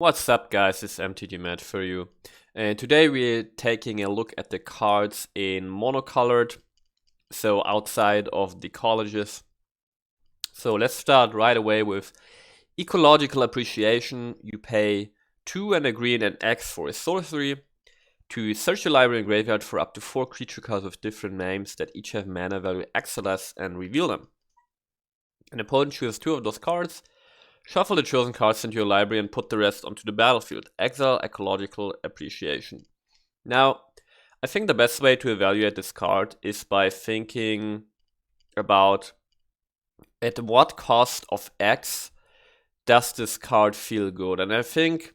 What's up, guys? This is MTG Matt for you. And today we're taking a look at the cards in Monocolored, so outside of the colleges. So let's start right away with Ecological Appreciation. You pay 2 and a green and X for a sorcery to search your library and graveyard for up to 4 creature cards with different names that each have mana value X or less and reveal them. An opponent chooses 2 of those cards. Shuffle the chosen cards into your library and put the rest onto the battlefield. Exile Ecological Appreciation. Now, I think the best way to evaluate this card is by thinking about at what cost of X does this card feel good. And I think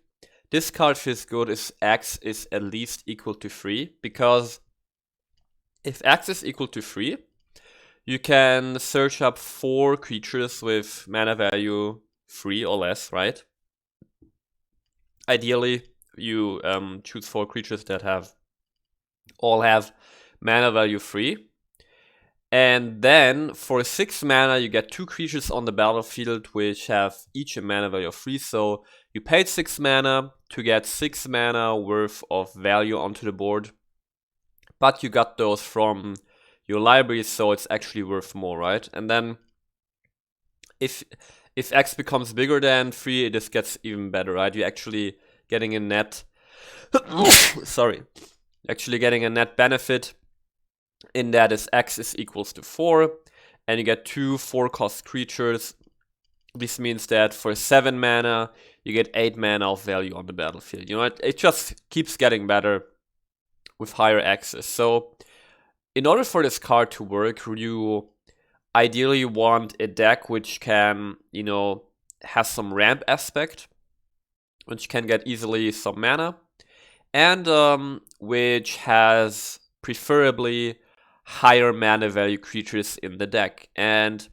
this card feels good if X is at least equal to 3, because if X is equal to 3, you can search up 4 creatures with mana value 3 or less, right? Ideally, you choose 4 creatures that all have mana value 3. And then for 6 mana, you get 2 creatures on the battlefield which have each a mana value of 3. So you paid 6 mana to get 6 mana worth of value onto the board. But you got those from your library, so it's actually worth more, right? and then if X becomes bigger than 3, this gets even better, right? You're actually getting a net actually getting a net benefit in that is X is equals to 4, and you get 2 4-cost creatures. This means that for 7 mana, you get 8 mana of value on the battlefield. You know, it just keeps getting better with higher X's. So in order for this card to work, you ideally want a deck which can, has some ramp aspect, which can get easily some mana, and which has preferably higher mana value creatures in the deck. And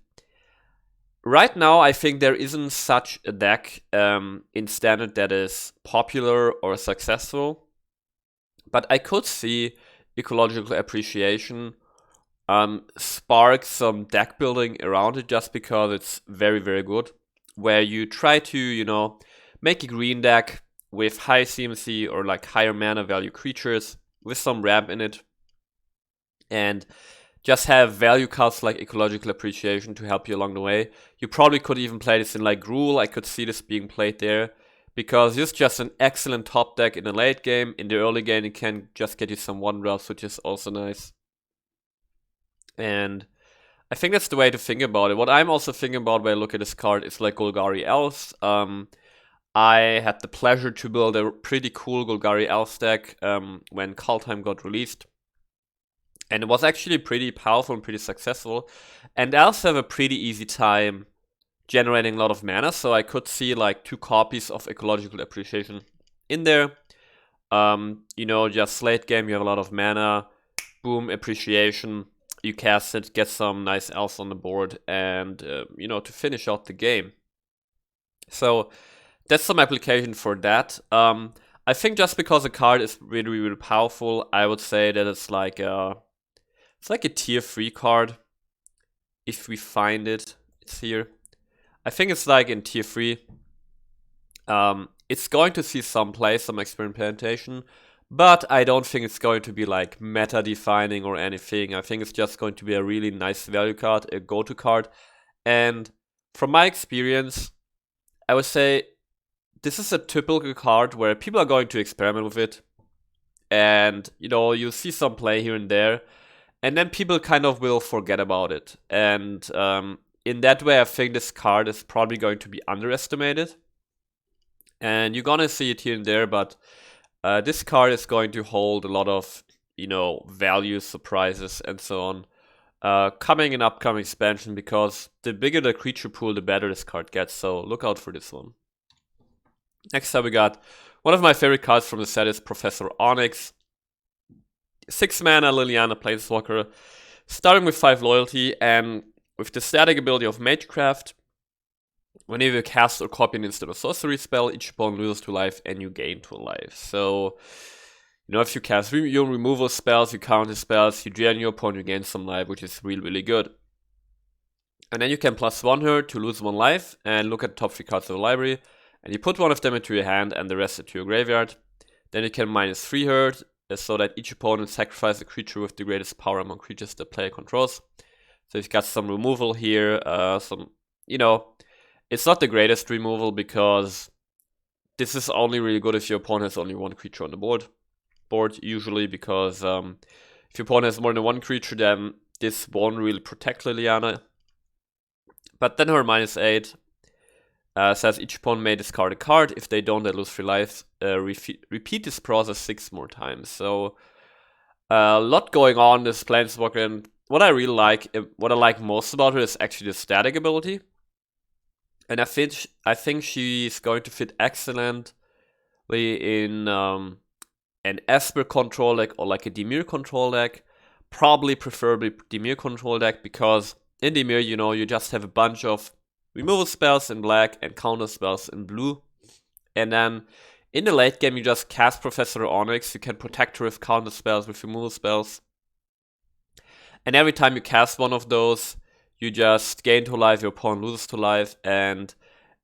right now, I think there isn't such a deck in Standard that is popular or successful, but I could see Ecological Appreciation spark some deck building around it, just because it's very, very good, where you try to, make a green deck with high CMC or like higher mana value creatures with some ramp in it, and just have value cards like Ecological Appreciation to help you along the way. You probably could even play this in like Gruul. I could see this being played there, because it's just an excellent top deck in the late game. In the early game, it can just get you some 1-drops, which is also nice. And I think that's the way to think about it. What I'm also thinking about when I look at this card is like Golgari Elves. I had the pleasure to build a pretty cool Golgari Elves deck when Kaldheim got released. And it was actually pretty powerful and pretty successful. And elves have a pretty easy time generating a lot of mana, so I could see like 2 copies of Ecological Appreciation in there. Just late game, you have a lot of mana, boom, appreciation. You cast it, get some nice elves on the board, and, to finish out the game. So that's some application for that. I think just because the card is really, really powerful, I would say that it's like a tier 3 card. If we find it, it's here. I think it's like in tier 3. It's going to see some play, some experimentation, but I don't think it's going to be like meta defining or anything. I think it's just going to be a really nice value card, a go-to card. And from my experience, I would say this is a typical card where people are going to experiment with it. And, you see some play here and there, and then people kind of will forget about it. And in that way, I think this card is probably going to be underestimated. And you're gonna see it here and there, but this card is going to hold a lot of, value, surprises, and so on, coming in upcoming expansion, because the bigger the creature pool, the better this card gets. So look out for this one. Next up, we got one of my favorite cards from the set is Professor Onyx. 6 mana Liliana Planeswalker, starting with 5 loyalty, and with the static ability of Magecraft. Whenever you cast or copy an instant or sorcery spell, each opponent loses 2 life and you gain 2 life. So, if you cast your removal spells, you counter spells, you drain your opponent, you gain some life, which is really, really good. And then you can +1 her to lose 1 life and look at the top 3 cards of the library and you put one of them into your hand and the rest into your graveyard. Then you can -3 her, so that each opponent sacrifices a creature with the greatest power among creatures the player controls. So you've got some removal here, it's not the greatest removal because this is only really good if your opponent has only one creature on the board usually, because if your opponent has more than one creature, then this won't really protect Liliana. But then her -8 says each opponent may discard a card. If they don't, they lose 3 lives. Repeat this process 6 more times. So a lot going on this Planeswalker, and what I like most about her is actually the static ability. And I think she's going to fit excellently in an Esper control deck or like a Dimir control deck. Probably preferably Dimir control deck, because in Dimir, you just have a bunch of removal spells in black and counter spells in blue. And then in the late game, you just cast Professor Onyx. You can protect her with counter spells, with removal spells. And every time you cast one of those, you just gain 2 life, your opponent loses 2 life, and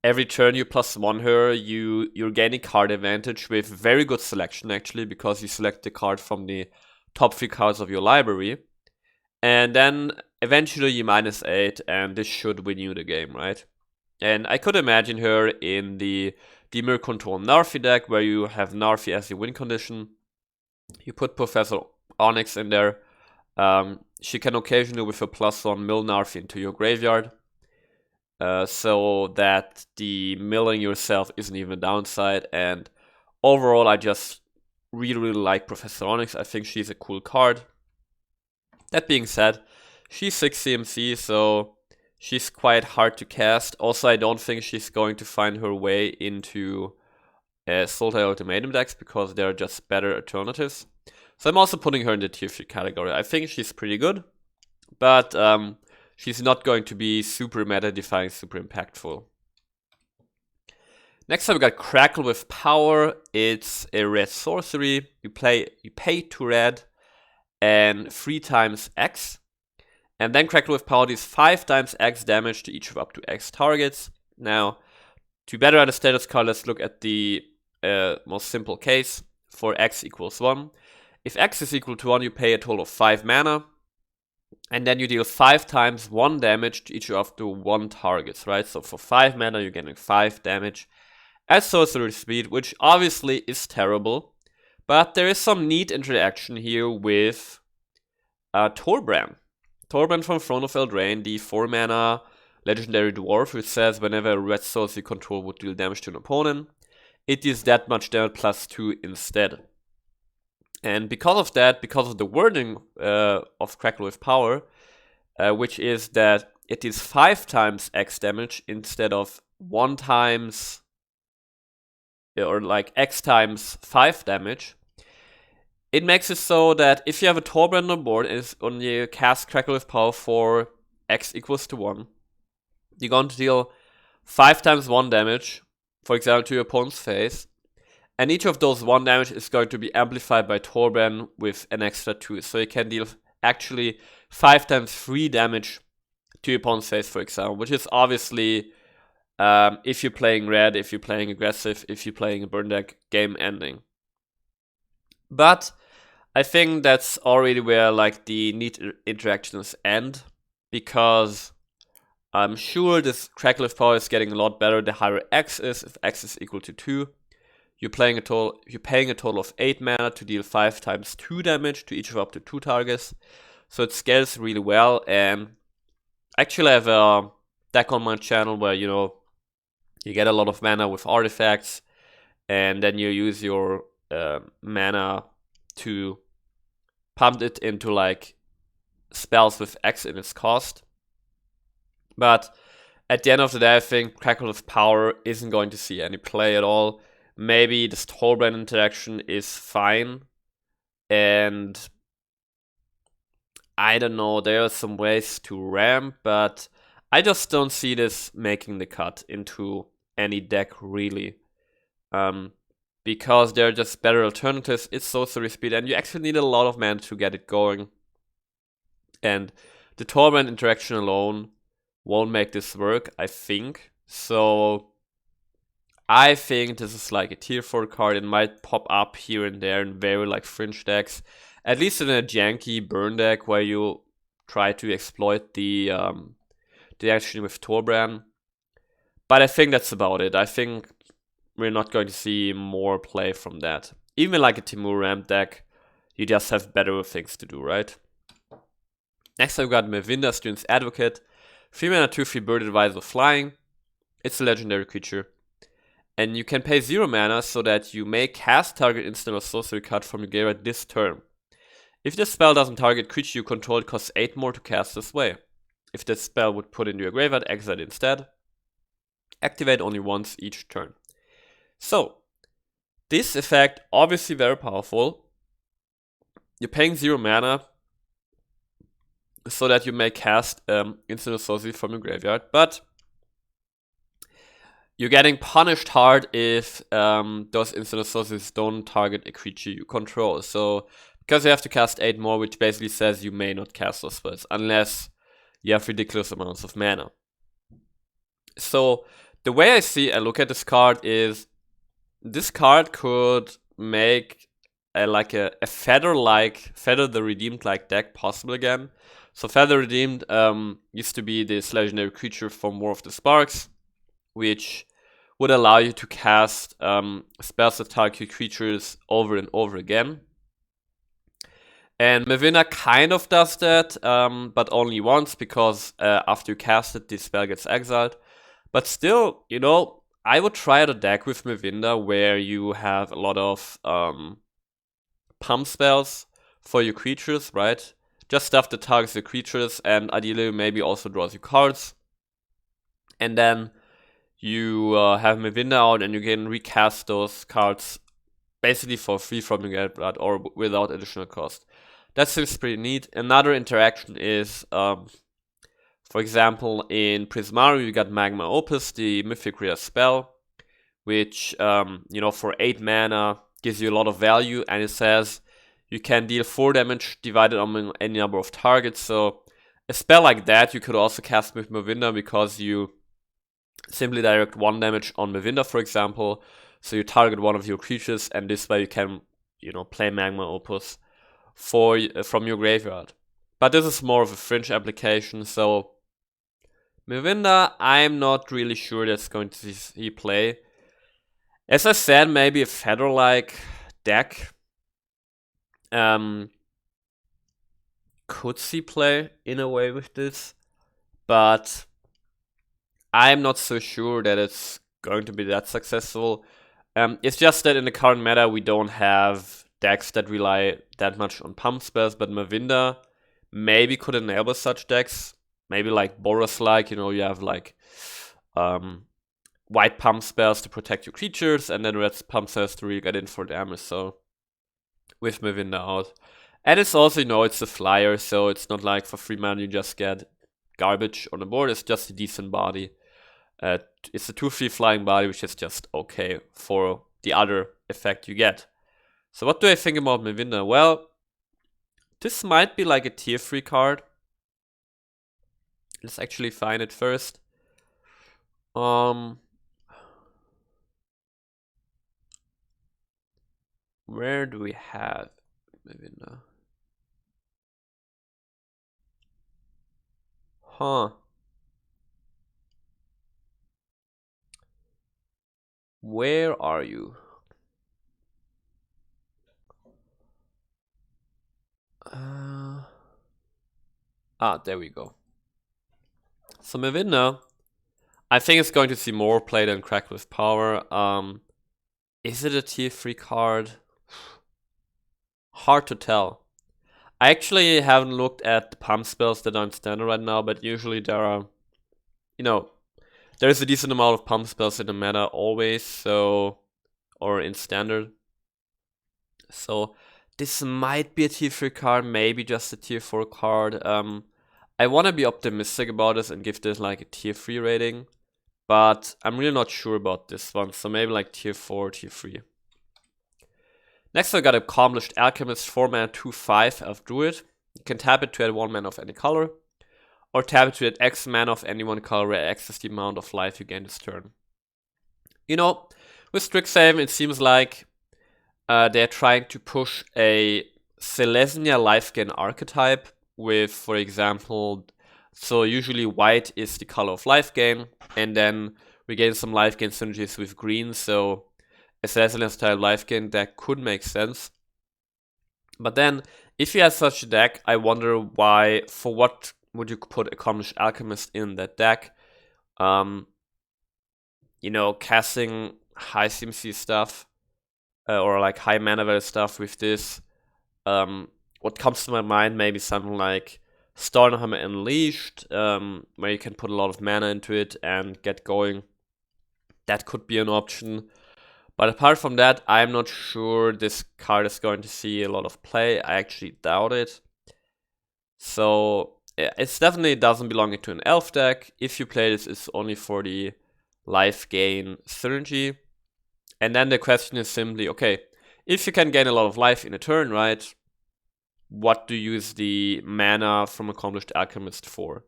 every turn you +1 her, you're gaining card advantage with very good selection actually, because you select the card from the top 3 cards of your library. And then eventually you -8, and this should win you the game, right? And I could imagine her in the Dimir control Narfi deck, where you have Narfi as your win condition. You put Professor Onyx in there. She can occasionally, with a +1, mill Narfi into your graveyard, so that the milling yourself isn't even a downside. And overall, I just really like Professor Onyx. I think she's a cool card. That being said, she's 6 CMC, so she's quite hard to cast. Also, I don't think she's going to find her way into Sultai Ultimatum decks, because they're just better alternatives. So I'm also putting her in the tier 3 category. I think she's pretty good, but she's not going to be super meta-defying, super impactful. Next up, we got Crackle with Power. It's a red sorcery. You pay 2 red and 3 times X. And then Crackle with Power deals 5 times X damage to each of up to X targets. Now, to better understand this card, let's look at the most simple case for X equals 1. If X is equal to 1, you pay a total of 5 mana. And then you deal 5 times 1 damage to each of up to 1 targets, right? So for 5 mana, you're getting 5 damage at sorcery speed, which obviously is terrible. But there is some neat interaction here with Torbran. Torbran from Throne of Eldraine, the 4 mana legendary dwarf, which says whenever a red source you control would deal damage to an opponent, it deals that much damage +2 instead. And because of that, because of the wording of Crackle with Power, which is that it deals 5 times X damage instead of 1 times, or like X times 5 damage, it makes it so that if you have a Torbran on board and you cast Crackle with Power for X equals to 1, you're going to deal 5 times 1 damage, for example, to your opponent's face. And each of those 1 damage is going to be amplified by Torbran with an extra 2. So you can deal actually 5 times 3 damage to your opponent's face, for example, which is obviously, if you're playing red, if you're playing aggressive, if you're playing a burn deck, game ending. But I think that's already where like the neat interactions end, because I'm sure this Crackle of Power is getting a lot better the higher X is. If X is equal to 2, you're paying a total of 8 mana to deal 5 times 2 damage to each of up to 2 targets. So it scales really well. And actually I have a deck on my channel where, you get a lot of mana with artifacts, and then you use your mana to pump it into like spells with X in its cost. But at the end of the day, I think Crackle of Power isn't going to see any play at all. Maybe this Torbran interaction is fine, and I don't know, there are some ways to ramp, but I just don't see this making the cut into any deck really. Because there are just better alternatives. It's sorcery speed, and you actually need a lot of mana to get it going. And the Torbran interaction alone won't make this work, I think. So I think this is like a tier 4 card. It might pop up here and there in very like fringe decks. At least in a janky burn deck where you try to exploit the action with Torbran. But I think that's about it. I think we're not going to see more play from that. Even like a Timur ramp deck, you just have better things to do, right? Next I've got Mavinda, Student's Advocate. 3 mana 2/3 Bird Advisor Flying. It's a legendary creature. And you can pay 0 mana so that you may cast target instant or sorcery card from your graveyard this turn. If this spell doesn't target creature you control, it costs 8 more to cast this way. If this spell would put into your graveyard, exile it instead. Activate only once each turn. So, this effect, obviously very powerful. You're paying 0 mana so that you may cast instant or sorcery from your graveyard, but you're getting punished hard if those instant or sorceries don't target a creature you control. So, because you have to cast 8 more, which basically says you may not cast those spells unless you have ridiculous amounts of mana. So, the way I look at this card is, this card could make a Feather the Redeemed like deck possible again. So Feather Redeemed used to be this legendary creature from War of the Sparks, which would allow you to cast spells that target creatures over and over again. And Mavinda kind of does that, but only once, because after you cast it, this spell gets exiled. But still, you know, I would try out a deck with Mavinda where you have a lot of pump spells for your creatures, right? Just stuff that targets your creatures and ideally maybe also draws you cards. And then you have Mavinda out and you can recast those cards basically for free from your graveyard or without additional cost. That seems pretty neat. Another interaction is, for example, in Prismari, you got Magma Opus, the Mythic Rare spell, which, for 8 mana gives you a lot of value, and it says you can deal 4 damage divided among any number of targets. So a spell like that you could also cast with Mavinda, because you simply direct 1 damage on Mavinda, for example. So you target one of your creatures, and this way you can, play Magma Opus from your graveyard. But this is more of a fringe application, so Mavinda, I'm not really sure that's going to see play. As I said, maybe a Feather-like deck could see play in a way with this, but I'm not so sure that it's going to be that successful. It's just that in the current meta we don't have decks that rely that much on pump spells, but Mavinda maybe could enable such decks. Maybe like Boros-like, you have like white pump spells to protect your creatures, and then red pump spells to really get in for damage. So with Mavinda out. And it's also, it's a flyer, so it's not like for 3 mana you just get garbage on the board. It's just a decent body. It's a 2/3 flying body, which is just okay for the other effect you get. So what do I think about Mavinda? Well, this might be like a tier 3 card. Let's actually find it first. Where do we have Mavinda? Where are you? There we go. So Mavinda, I think it's going to see more play than Crackle of Power. Is it a tier 3 card? Hard to tell. I actually haven't looked at the pump spells that are in standard right now, but usually there are, there's a decent amount of pump spells in the meta always, or in standard. So this might be a tier 3 card, maybe just a tier 4 card. I want to be optimistic about this and give this like a tier 3 rating, but I'm really not sure about this one, so maybe like tier 4, tier 3. Next I got Accomplished Alchemist, 4 mana 2/5 Elf Druid. You can tap it to add 1 mana of any color, or tap it to add X mana of any one color where X is the amount of life you gain this turn. You know, with Strixhaven, it seems like they're trying to push a Selesnya life gain archetype with, for example, so usually white is the color of life gain, and then we gain some life gain synergies with green, so a Selesnya style life gain deck could make sense. But then, if you have such a deck, I wonder why, for what would you put Accomplished Alchemist in that deck? You know, casting high CMC stuff, or like high mana value stuff with this. What comes to my mind, maybe something like Stormhammer Unleashed, where you can put a lot of mana into it and get going. That could be an option. But apart from that, I'm not sure this card is going to see a lot of play. I actually doubt it. So it definitely doesn't belong into an elf deck. If you play this, it's only for the life gain synergy. And then the question is simply, okay, if you can gain a lot of life in a turn, right? What do you use the mana from Accomplished Alchemist for?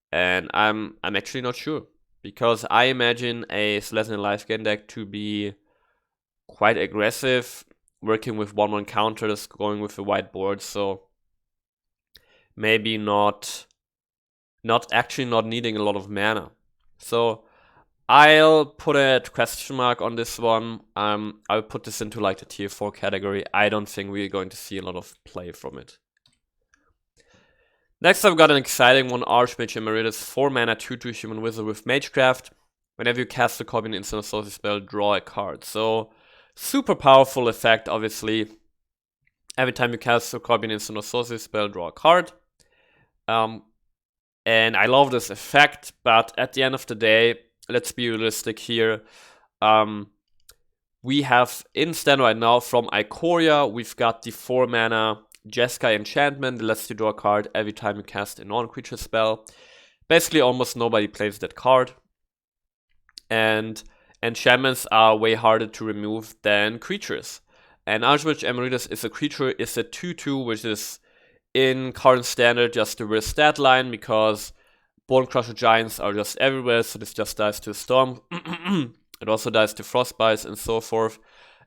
And I'm actually not sure, because I imagine a Selesnya life gain deck to be quite aggressive, working with 1/1 counters, going with the white board, so maybe not needing a lot of mana. So I'll put a question mark on this one. I'll put this into like the tier 4 category. I don't think we're going to see a lot of play from it. Next, I've got an exciting one, Archmage Emeritus, 4 mana, 2/2 human wizard with Magecraft. Whenever you cast a copy in an instant associate spell, draw a card. So, super powerful effect, obviously. Every time you cast a copy in an instant associate spell, draw a card. And I love this effect, but at the end of the day, let's be realistic here. We have instant right now from Ikoria, we've got the 4 mana Jeskai enchantment that lets you draw a card every time you cast a non-creature spell. Basically, almost nobody plays that card. And enchantments are way harder to remove than creatures. And Archmage Emeritus is a creature, is a 2/2, which is in current standard just the worst stat line, because Bone Crusher Giants are just everywhere, so this just dies to Storm. It also dies to Frostbites and so forth.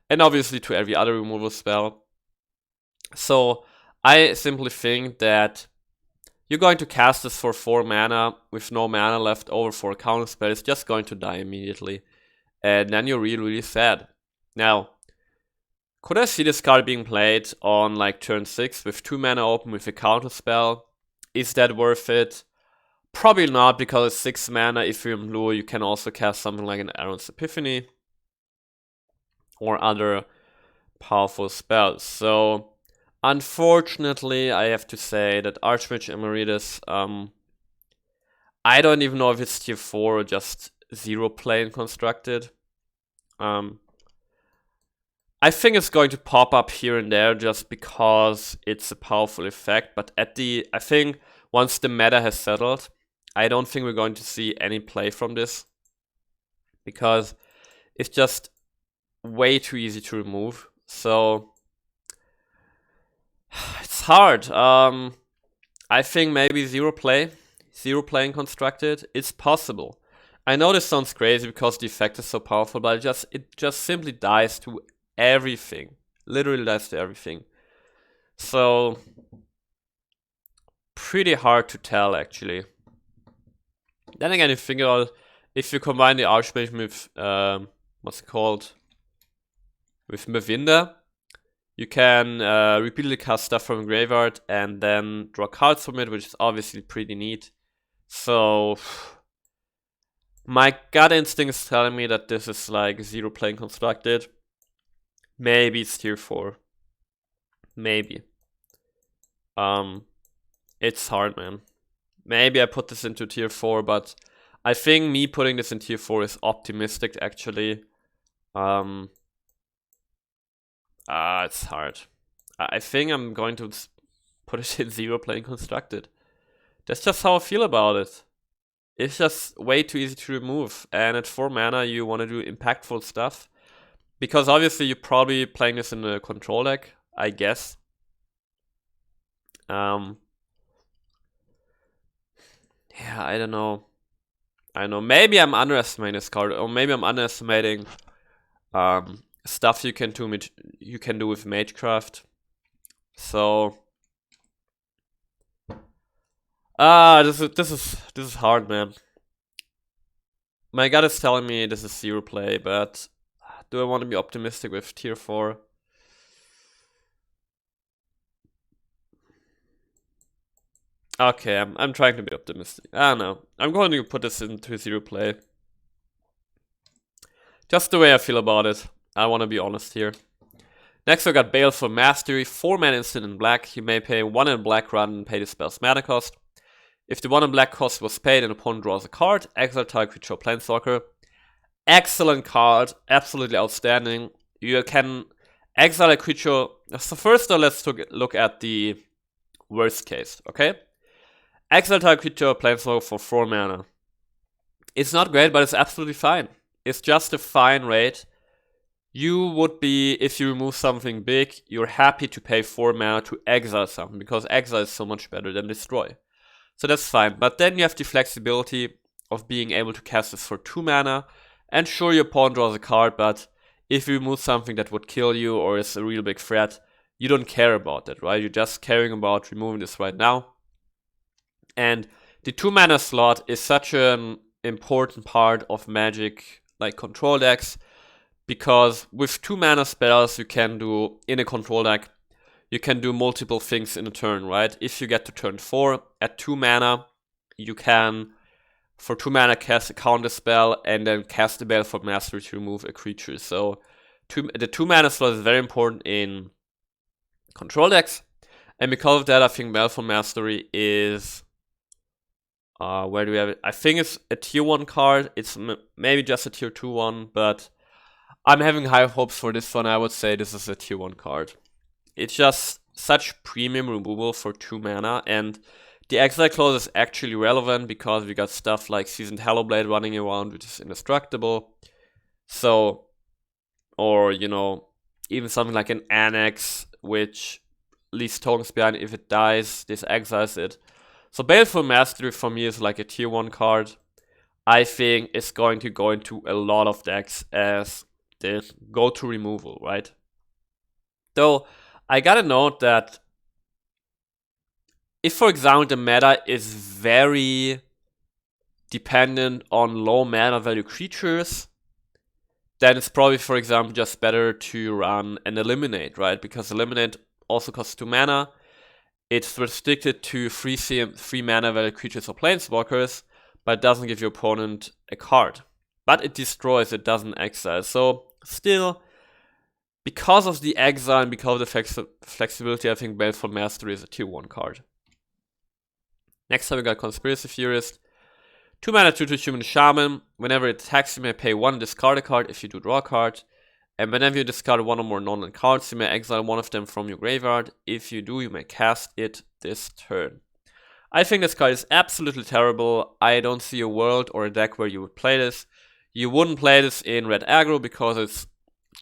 And obviously to every other removal spell. So I simply think that you're going to cast this for 4 mana with no mana left over for a counter spell. It's just going to die immediately. And then you're really, really sad. Now, could I see this card being played on like turn 6 with 2 mana open with a counter spell? Is that worth it? Probably not, because 6 mana, if you're in blue, you can also cast something like an Aaron's Epiphany or other powerful spells. So, unfortunately, I have to say that Archmage Emeritus, I don't even know if it's tier 4 or just 0 play in Constructed. I think it's going to pop up here and there just because it's a powerful effect, but I think once the meta has settled, I don't think we're going to see any play from this, because it's just way too easy to remove. So it's hard. I think maybe 0 play in Constructed. It's possible. I know this sounds crazy because the effect is so powerful, but it just simply dies to everything. Literally dies to everything. So pretty hard to tell, actually. Then again, you figure out if you combine the Archmage with what's it called? With Mavinda, you can repeatedly cast stuff from graveyard and then draw cards from it, which is obviously pretty neat. So my gut instinct is telling me that this is like 0 playing Constructed. Maybe it's tier 4. Maybe. It's hard, man. Maybe I put this into tier 4, but I think me putting this in tier 4 is optimistic, actually. It's hard. I think I'm going to put it in 0 playing Constructed. That's just how I feel about it. It's just way too easy to remove, and at 4 mana you want to do impactful stuff. Because obviously you're probably playing this in a control deck, I guess. Yeah, I don't know. I know, maybe I'm underestimating this card, or maybe I'm underestimating stuff you can do with Magecraft. So this is hard, man. My gut is telling me this is 0 play, but do I want to be optimistic with tier 4? Okay, I'm trying to be optimistic. I don't know. I'm going to put this into 0 play. Just the way I feel about it. I want to be honest here. Next we got Baleful Mastery, 4 mana instant in black. You may pay 1 in black rather than pay the spell's mana cost. If the 1 in black cost was paid and opponent draws a card, exile target creature or planeswalker. Excellent card, absolutely outstanding. You can exile a creature. So first let's look at the worst case, okay? Exile target creature or planeswalker for 4 mana. It's not great, but it's absolutely fine. It's just a fine rate. You would be, if you remove something big, you're happy to pay 4 mana to exile something, because exile is so much better than destroy. So that's fine, but then you have the flexibility of being able to cast this for 2 mana, and sure, your opponent draws a card, but if you remove something that would kill you or is a real big threat, you don't care about that, right? You're just caring about removing this right now. And the 2 mana slot is such an important part of Magic, like control decks, because with 2 mana spells you can do, in a control deck, you can do multiple things in a turn, right? If you get to turn 4, at 2 mana, you can, for 2 mana, cast a counter spell and then cast a Baleful Mastery to remove a creature. So the 2 mana slot is very important in control decks, and because of that, I think Baleful Mastery is, where do we have it? I think it's a tier 1 card. It's maybe just a tier 2 one, but I'm having high hopes for this one. I would say this is a tier 1 card. It's just such premium removal for 2 mana, and the exile clause is actually relevant because we got stuff like Seasoned Hellblade running around, which is indestructible. So, or, you know, even something like an Onyx, which leaves tokens behind. If it dies, this exiles it. So Baleful Mastery for me is like a tier 1 card. I think it's going to go into a lot of decks as the go-to removal, right? Though, I gotta note that if, for example, the meta is very dependent on low mana value creatures, then it's probably, for example, just better to run an Eliminate, right? Because Eliminate also costs 2 mana. It's restricted to 3 mana value creatures or planeswalkers, but it doesn't give your opponent a card. But it destroys, it doesn't exile. So, still, because of the exile and because of the flexibility, I think Baleful Mastery is a tier 1 card. Next time we got Conspiracy Theorist. 2 mana 2/2 human Shaman. Whenever it attacks, you may pay 1, discard a card if you do draw a card. And whenever you discard 1 or more non-land cards, you may exile 1 of them from your graveyard. If you do, you may cast it this turn. I think this card is absolutely terrible. I don't see a world or a deck where you would play this. You wouldn't play this in red aggro because it's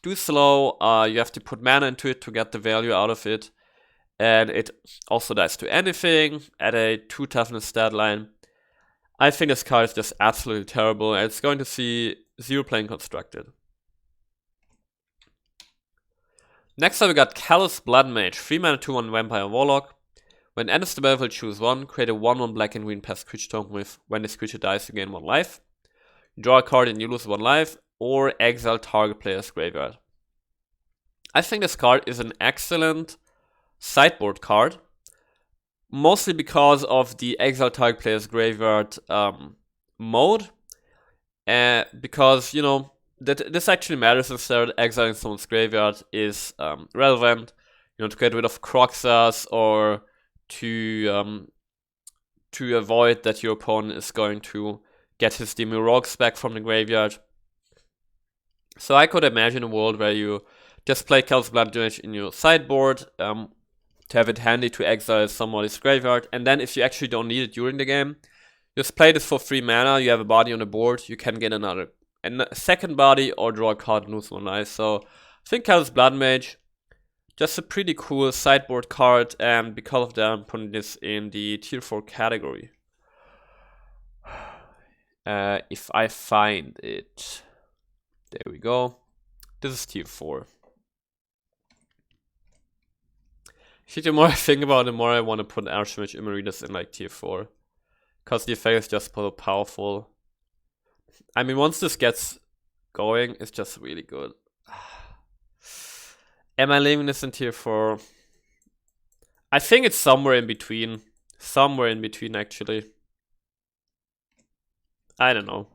too slow. You have to put mana into it to get the value out of it. And it also dies to anything at a 2 toughness stat line. I think this card is just absolutely terrible, and it's going to see 0 playing constructed. Next up we got Callous Blood Mage, 3 mana 2/1 Vampire Warlock. When it enters the battlefield, choose 1, create a 1/1 black and green pest creature token with, when this creature dies, you gain 1 life. You draw a card and you lose 1 life, or exile target player's graveyard. I think this card is an excellent sideboard card, mostly because of the exile target player's graveyard mode, because, you know, that this actually matters instead. Exiling someone's graveyard is relevant, you know, to get rid of Croxas or to avoid that your opponent is going to get his Demi Rogues back from the graveyard. So I could imagine a world where you just play Callous Blood Mage in your sideboard, to have it handy to exile somebody's graveyard, and then if you actually don't need it during the game, just play this for 3 mana, you have a body on the board, you can get a second body or draw a card and lose 1 life. So I think Callous Blood Mage, just a pretty cool sideboard card, and because of that I'm putting this in the tier 4 category. If I find it, there we go. This is tier 4. Actually, the more I think about it, the more I want to put Archmage Immeritus in like tier 4. Because the effect is just so powerful. I mean, once this gets going, it's just really good. Am I leaving this in tier 4? I think it's somewhere in between. Somewhere in between, actually. I don't know.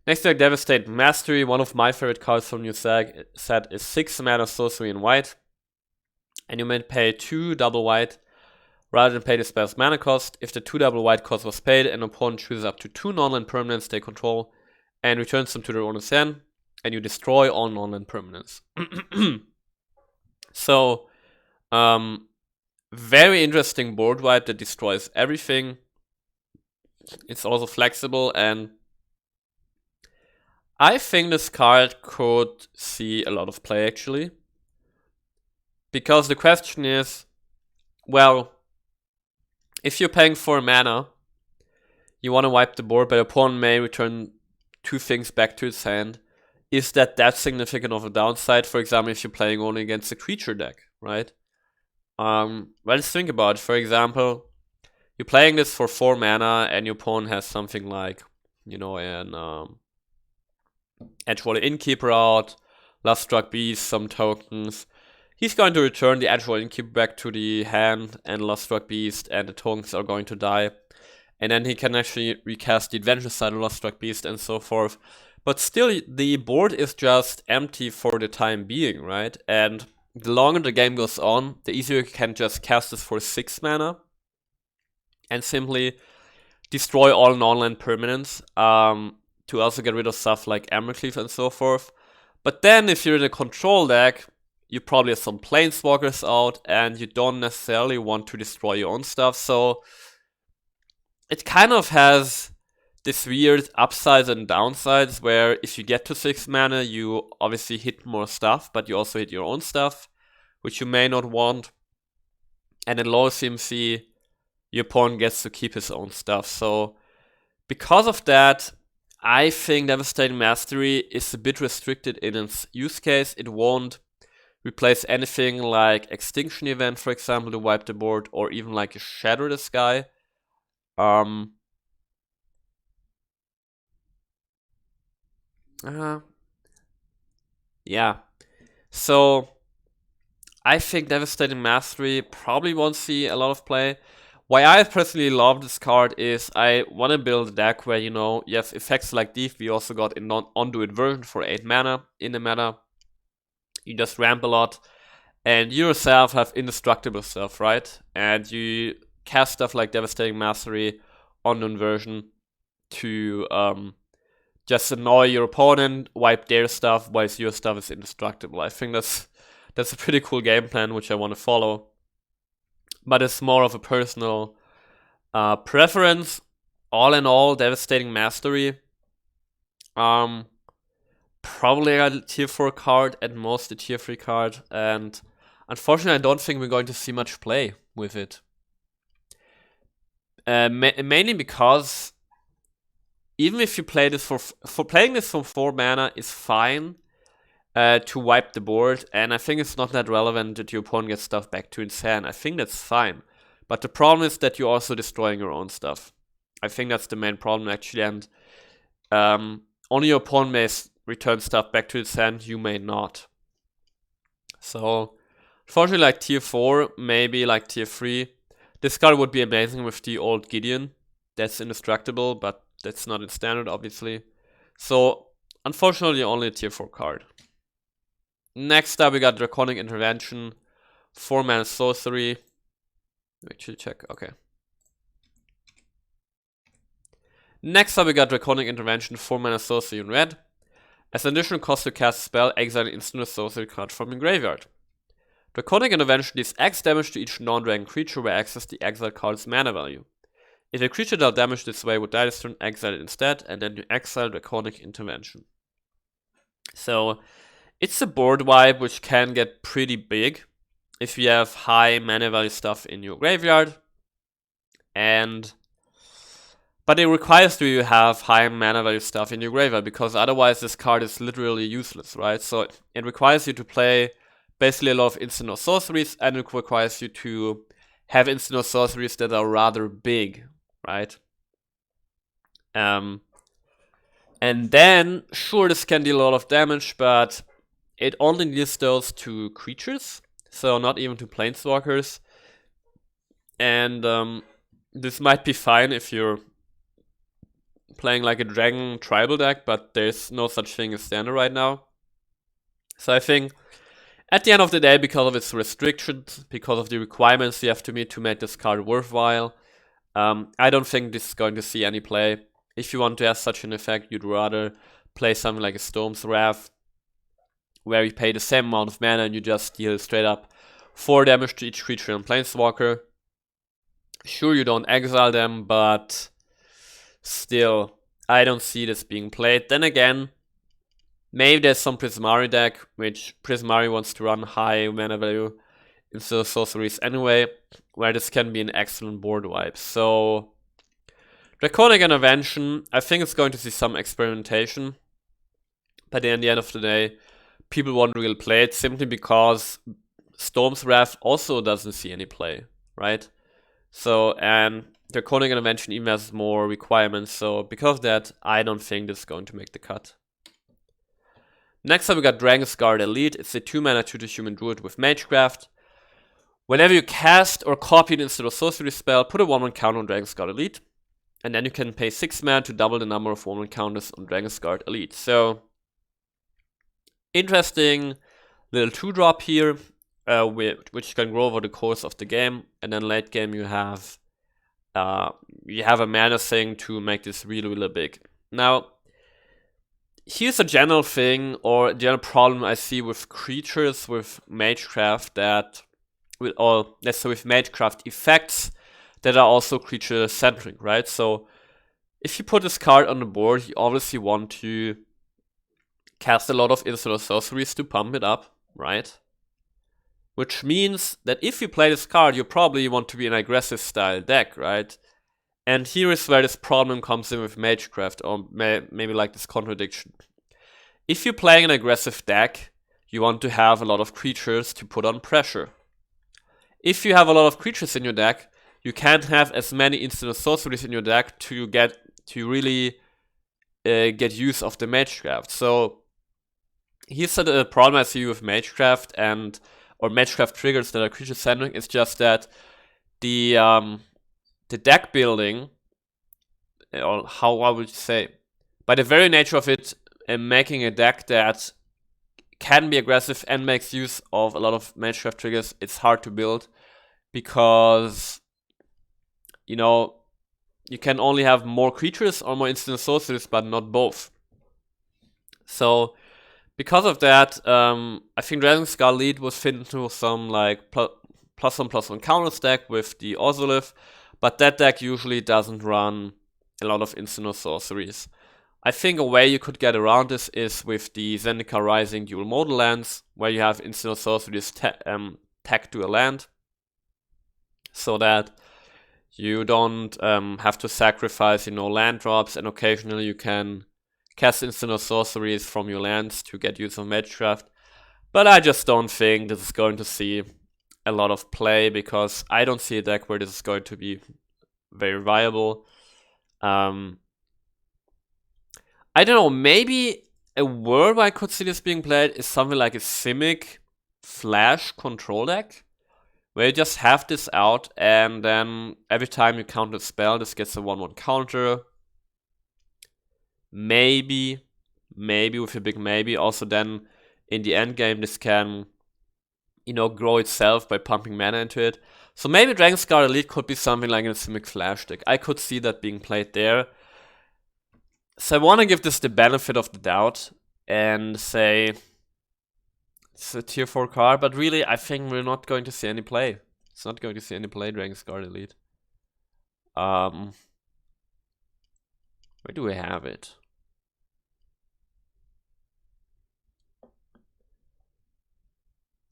Next deck, Devastate Mastery. One of my favorite cards from new set is 6 mana sorcery in white. And you may pay 2 double white rather than pay the spell's mana cost. If the 2 double white cost was paid, an opponent chooses up to 2 non-land permanents they control and returns them to their owner's hand, and you destroy all non-land permanents. So, very interesting board wipe that destroys everything. It's also flexible, and I think this card could see a lot of play, actually. Because the question is, well, if you're paying 4 mana, you want to wipe the board, but your opponent may return 2 things back to its hand. Is that significant of a downside? For example, if you're playing only against a creature deck, right? Well, let's think about it. For example, you're playing this for 4 mana, and your opponent has something like, you know, an Edgewater Innkeeper out, Luststruck Beast, some tokens. He's going to return the Edgewater Innkeeper back to the hand, and Luststruck Beast, and the tokens are going to die. And then he can actually recast the Adventure side of Luststruck Beast and so forth. But still, the board is just empty for the time being, right? And the longer the game goes on, the easier you can just cast this for 6 mana and simply destroy all non-land permanents to also get rid of stuff like Embercleave and so forth. But then if you're in a control deck, you probably have some Planeswalkers out, and you don't necessarily want to destroy your own stuff. So it kind of has this weird upsides and downsides where if you get to 6 mana, you obviously hit more stuff, but you also hit your own stuff, which you may not want. And in low CMC, your opponent gets to keep his own stuff. So because of that, I think Devastating Mastery is a bit restricted in its use case. It won't replace anything like Extinction Event, for example, to wipe the board, or even like a Shatter the Sky. Yeah. So I think Devastating Mastery probably won't see a lot of play. Why I personally love this card is I want to build a deck where, you know, you have effects like Thief. We also got a non-Onduit Version for 8 mana in the meta. You just ramp a lot, and you yourself have indestructible stuff, right? And you cast stuff like Devastating Mastery on Inversion to just annoy your opponent, wipe their stuff, whilst your stuff is indestructible. I think that's a pretty cool game plan, which I want to follow. But it's more of a personal preference. All in all, Devastating Mastery, probably a tier 4 card, at most a tier 3 card, and unfortunately I don't think we're going to see much play with it. Mainly because even if you play this for playing this for 4 mana is fine to wipe the board, and I think it's not that relevant that your opponent gets stuff back to its hand. I think that's fine. But the problem is that you're also destroying your own stuff. I think that's the main problem, actually, and only your opponent may return stuff back to its hand, you may not. So, unfortunately, like tier 4, maybe like tier 3. This card would be amazing with the old Gideon. That's indestructible, but that's not in standard, obviously. So, unfortunately, only a tier 4 card. Next up, we got Draconic Intervention, 4 mana sorcery. Actually, check. Okay. Next up, we got Draconic Intervention, 4 mana sorcery in red. As an additional cost to cast a spell, exile an instant or sorcery card from your graveyard. Draconic Intervention deals X damage to each non-dragon creature where X is the exiled card's mana value. If a creature dealt damage this way would die this turn, exile it instead, and then you exile Draconic Intervention. So, it's a board wipe which can get pretty big if you have high mana value stuff in your graveyard. But But it requires you to have high mana value stuff in your graveyard, because otherwise this card is literally useless, right? So it requires you to play basically a lot of instant or sorceries, and it requires you to have instant or sorceries that are rather big, right? And then, sure, this can deal a lot of damage, but it only deals those to creatures, so not even to planeswalkers. And this might be fine if you're playing like a dragon tribal deck, but there's no such thing as standard right now. So I think at the end of the day, because of its restrictions, because of the requirements you have to meet to make this card worthwhile, I don't think this is going to see any play. If you want to have such an effect, you'd rather play something like a Storm's Wrath, where you pay the same amount of mana and you just deal straight up 4 damage to each creature and planeswalker. Sure, you don't exile them, but still, I don't see this being played. Then again, maybe there's some Prismari deck, which Prismari wants to run high mana value instead of sorceries anyway, where this can be an excellent board wipe. So, Draconic Intervention, I think it's going to see some experimentation, but in the end of the day, people won't really play it simply because Storm's Wrath also doesn't see any play, right? So, and Draconic Intervention even has more requirements, so because of that, I don't think this is going to make the cut. Next up we got Dragonsguard Elite. It's a 2-mana 2/2 human druid with Magecraft. Whenever you cast or copy an instant or sorcery spell, put a 1/1 counter on Dragonsguard Elite, and then you can pay 6 mana to double the number of 1/1 counters on Dragonsguard Elite. So, interesting little 2-drop here, which can grow over the course of the game, and then late game you have a mana thing to make this really, really big. Now, here's a general thing, or general problem I see with creatures with Magecraft with Magecraft effects that are also creature-centric, right? So, if you put this card on the board, you obviously want to cast a lot of instant or sorceries to pump it up, right? Which means that if you play this card, you probably want to be an aggressive style deck, right? And here is where this problem comes in with Magecraft, or maybe like this contradiction. If you're playing an aggressive deck, you want to have a lot of creatures to put on pressure. If you have a lot of creatures in your deck, you can't have as many instant or sorceries in your deck to really get use of the Magecraft. So here's the problem I see with Magecraft or Magecraft triggers that are creature centric. It's just that the deck building, or how I would say, by the very nature of it, making a deck that can be aggressive and makes use of a lot of Magecraft triggers, it's hard to build because, you know, you can only have more creatures or more instant sorceries, but not both. So, because of that, I think Dragonsguard Elite was fit into some like +1/+1 counter deck with the Ozolith, but that deck usually doesn't run a lot of instant or sorceries. I think a way you could get around this is with the Zendikar Rising dual modal lands, where you have instant or sorceries tagged to a land, so that you don't have to sacrifice, land drops, and occasionally you can cast instant or sorceries from your lands to get use of Magecraft. But I just don't think this is going to see a lot of play, because I don't see a deck where this is going to be very viable. I don't know, maybe a world where I could see this being played is something like a Simic Flash control deck, where you just have this out, and then every time you counter a spell, this gets a 1/1 counter. Maybe with a big maybe, also then in the end game this can, grow itself by pumping mana into it. So maybe Dragonsguard Elite could be something like a Simic Flash deck. I could see that being played there. So I want to give this the benefit of the doubt and say it's a tier 4 card, but really I think we're not going to see any play. It's not going to see any play, Dragonsguard Elite. Where do we have it?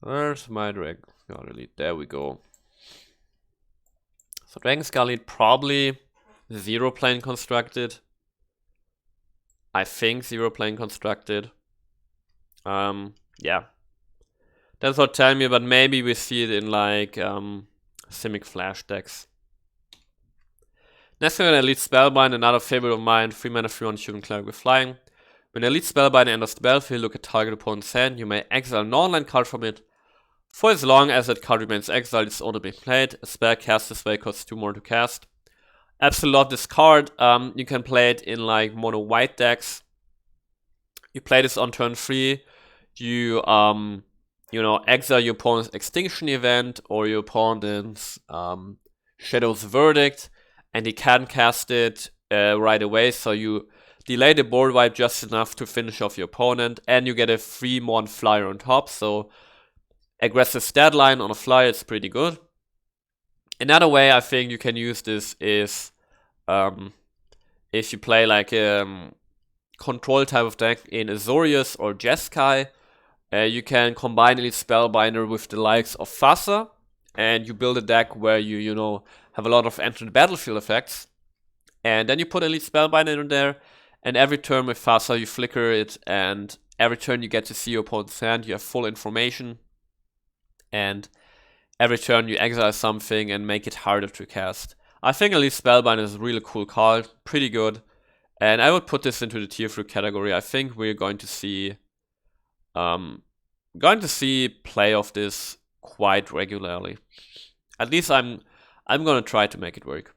Where's my Dragonsguard Elite? There we go. So Dragonsguard Elite probably 0 plane constructed. I think 0 plane constructed. Yeah. That's what tell me, but maybe we see it in like Simic Flash decks. Next, we're gonna Elite Spellbind, another favorite of mine, 3 mana 3/1 human cleric with flying. When Elite Spellbind enters the battlefield, look at target opponent's hand. You may exile a non-land card from it. For as long as that card remains exiled, it's only being played. A spell cast this way costs 2 more to cast. Absolutely love this card. You can play it in like mono white decks. You play this on turn 3. You exile your opponent's extinction event or your opponent's Shadow's Verdict, and he can cast it right away. So you delay the board wipe just enough to finish off your opponent, and you get a 3/1 flyer on top. So aggressive stat line on a flyer is pretty good. Another way I think you can use this is if you play like a control type of deck in Azorius or Jeskai, you can combine Elite Spellbinder with the likes of Fassa, and you build a deck where you have a lot of enter the battlefield effects, and then you put Elite Spellbinder in there, and every turn with Fassa you flicker it, and every turn you get to see your opponent's hand, you have full information, and every turn you exile something and make it harder to cast. I think Elite Spellbinder is a really cool card, pretty good, and I would put this into the tier 3 category. I think we're going to see play of this quite regularly. At least I'm gonna try to make it work.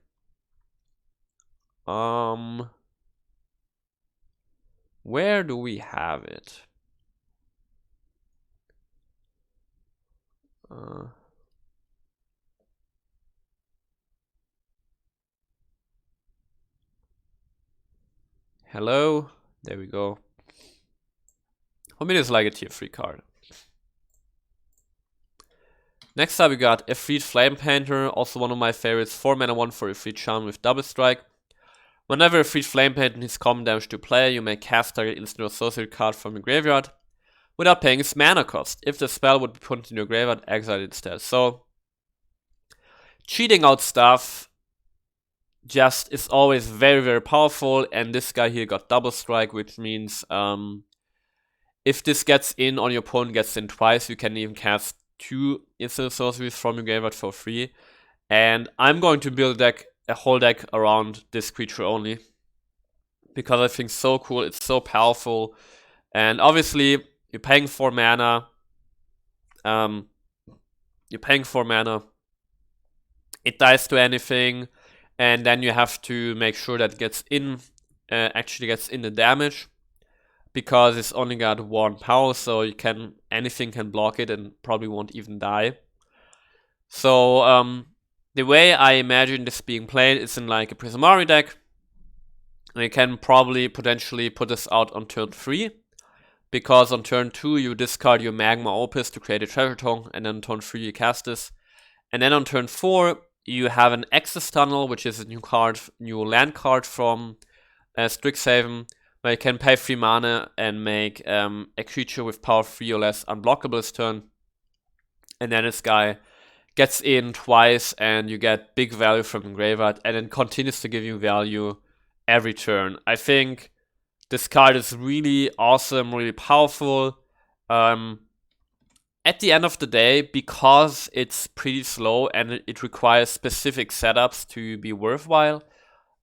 Where do we have it? Hello, there we go. For me, it's like a tier 3 card. Next up, we got Efreet Flame Painter, also one of my favorites. 4 mana 1 for Efreet Shaman with double strike. Whenever Efreet Flame Painter hits common damage to player, you may cast target instant or sorcery card from your graveyard without paying its mana cost. If the spell would be put in your graveyard, exile it instead. So, cheating out stuff just is always very, very powerful, and this guy here got double strike, which means if this gets in on your opponent, gets in twice, you can even cast 2 instant sorceries from your graveyard for free. And I'm going to build a whole deck around this creature only, because I think it's so cool, it's so powerful, and obviously you're paying 4 mana. It dies to anything, and then you have to make sure that it gets in, actually gets in the damage, because it's only got 1 power, so anything can block it and probably won't even die. So the way I imagine this being played is in like a Prismari deck, and you can probably potentially put this out on turn 3, because on turn 2 you discard your Magma Opus to create a treasure tome, and then on turn 3 you cast this, and then on turn 4 you have an Access Tunnel, which is a new land card from Strixhaven, where you can pay 3 mana and make a creature with power 3 or less unblockable this turn, and then this guy gets in twice and you get big value from the graveyard, and then continues to give you value every turn. I think this card is really awesome, really powerful. At the end of the day, because it's pretty slow and it requires specific setups to be worthwhile,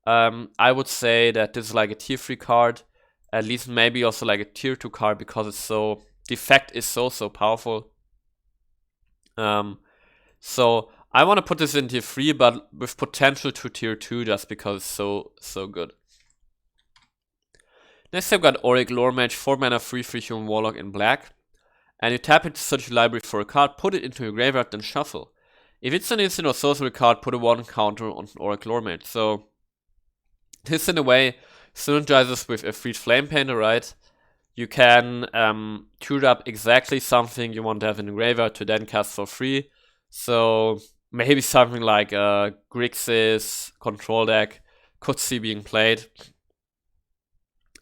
I would say that this is like a tier 3 card, at least maybe also like a tier 2 card, because it's the effect is so powerful. So I want to put this in tier 3, but with potential to tier 2, just because it's so good. Next I've got Auric Lore Mage, 4 mana 3/3 human warlock in black. And you tap into such a library for a card, put it into your graveyard, then shuffle. If it's an instant or sorcery card, put a 1 counter on Auric Lore Mage. So this in a way synergizes with Efreet Flame Painter, right? You can tune up exactly something you want to have in the graveyard to then cast for free. So maybe something like Grixis control deck could see being played.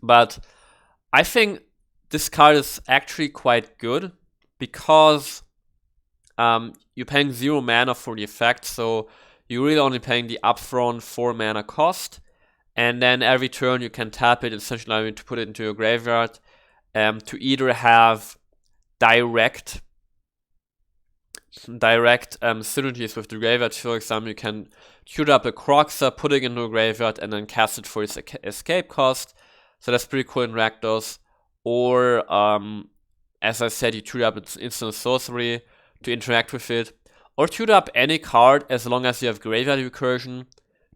But I think this card is actually quite good, because you're paying 0 mana for the effect, so you're really only paying the upfront 4 mana cost, and then every turn you can tap it, essentially allowing you to put it into your graveyard to either have direct synergies with the graveyard. For example, you can shoot up a Croxer, put it into a graveyard, and then cast it for its escape cost. So that's pretty cool in Rakdos. Or, as I said, you shoot up its instant sorcery to interact with it. Or shoot up any card as long as you have graveyard recursion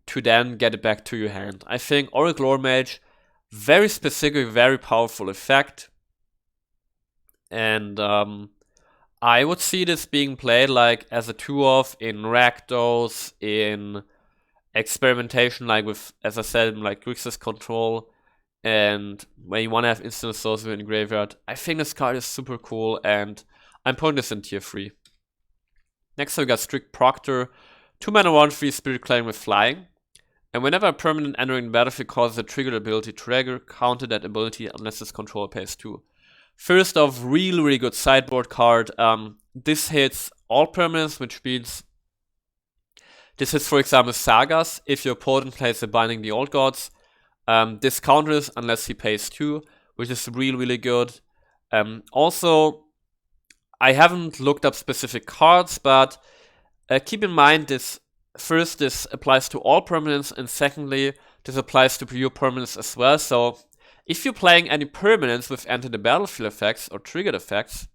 to then get it back to your hand. I think Auric Mage, very specific, very powerful effect. And I would see this being played like as a 2-off in Rakdos, in experimentation, like with, as I said, like Grixis Control, and when you want to have instant sorcery in graveyard. I think this card is super cool, and I'm putting this in tier 3. Next we got Strict Proctor, 2 mana 1/3 Spirit Claim with Flying. And whenever a permanent entering the battlefield causes a triggered ability to trigger, counter that ability unless its controller pays 2. First off, really good sideboard card. This hits all permanents, which means this hits, for example, Sagas. If your opponent plays a Binding the Old Gods, this counters unless he pays 2, which is really good. Also, I haven't looked up specific cards, but keep in mind this. First, this applies to all permanents, and secondly, this applies to pure permanents as well. So, if you're playing any permanents with enter the battlefield effects or triggered effects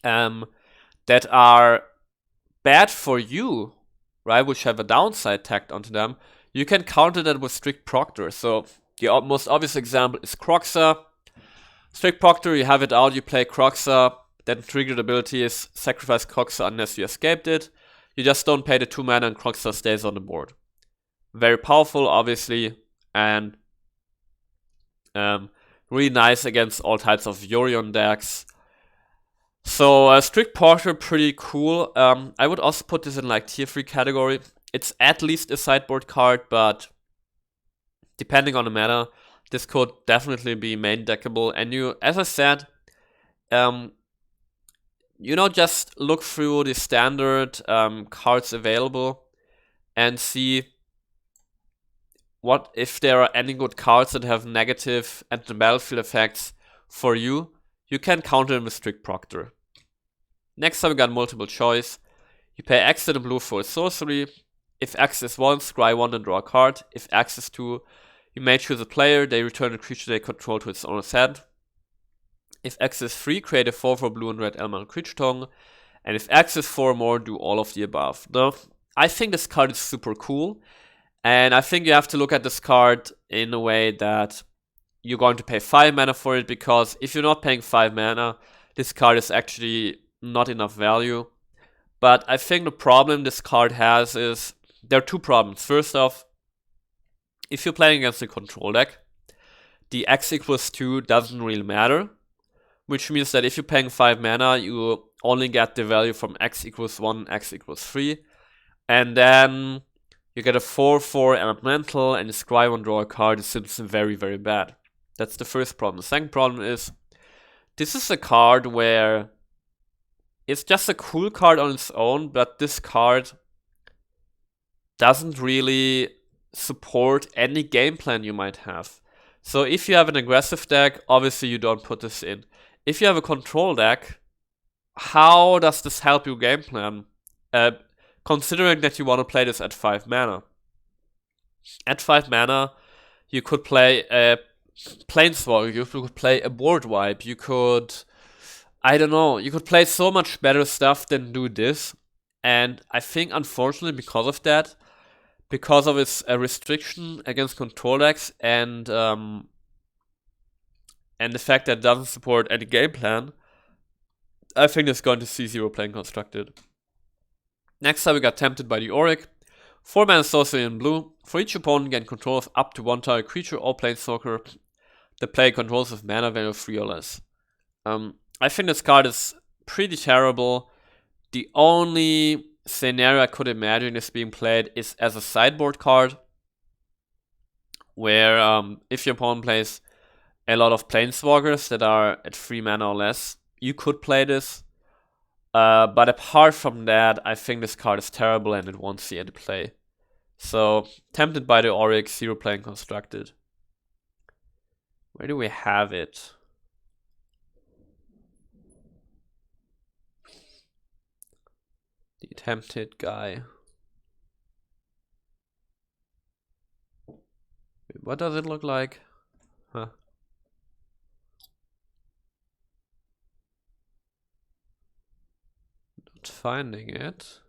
that are bad for you, right, which have a downside tacked onto them, you can counter that with Strict Proctor. So, the most obvious example is Croxer. Strict Proctor, you have it out, you play Croxer, then triggered ability is sacrifice Croxer unless you escaped it. You just don't pay the 2 mana and Croxer stays on the board. Very powerful, obviously, and really nice against all types of Yorion decks. So Strict Proctor, pretty cool. I would also put this in like tier 3 category. It's at least a sideboard card, but depending on the meta, this could definitely be main deckable. And you, as I said, just look through the standard cards available and see what if there are any good cards that have negative enter battlefield effects for you. You can counter them with Strict Proctor. Next time we got multiple choice. You pay X and a blue for a sorcery. If X is 1, scry 1 and draw a card. If X is 2, you may choose a player. They return a creature they control to its owner's hand. If X is 3, create a 4/4 blue and red elemental creature token. And if X is 4 or more, do all of the above. Now, I think this card is super cool. And I think you have to look at this card in a way that you're going to pay 5 mana for it, because if you're not paying 5 mana, this card is actually not enough value. But I think the problem this card has is, there are 2 problems. First off, if you're playing against a control deck, the X equals 2 doesn't really matter, which means that if you're paying 5 mana, you only get the value from X equals 1, X equals 3, and then you get a 4/4 elemental, and you scry 1, draw a card. It's simply very bad. That's the first problem. The second problem is, this is a card where it's just a cool card on its own, but this card doesn't really support any game plan you might have. So if you have an aggressive deck, obviously you don't put this in. If you have a control deck, how does this help your game plan? Considering that you want to play this at 5 mana. At 5 mana, you could play a Planeswalker, you could play a board wipe, you could, I don't know, you could play so much better stuff than do this. And I think, unfortunately, because of that, because of its restriction against control decks, and the fact that it doesn't support any game plan, I think it's going to see 0 playing constructed. Next time we got Tempted by the Auric. 4 mana sorcery in blue. For each opponent, gain control of up to 1 target creature or planeswalker the player controls with mana value of 3 or less. I think this card is pretty terrible. The only scenario I could imagine is being played is as a sideboard card, where if your opponent plays a lot of planeswalkers that are at 3 mana or less, you could play this. But apart from that, I think this card is terrible and it won't see any play. So, tempted by the Auric, 0 playing constructed. Where do we have it? The tempted guy. What does it look like? Huh. Not finding it.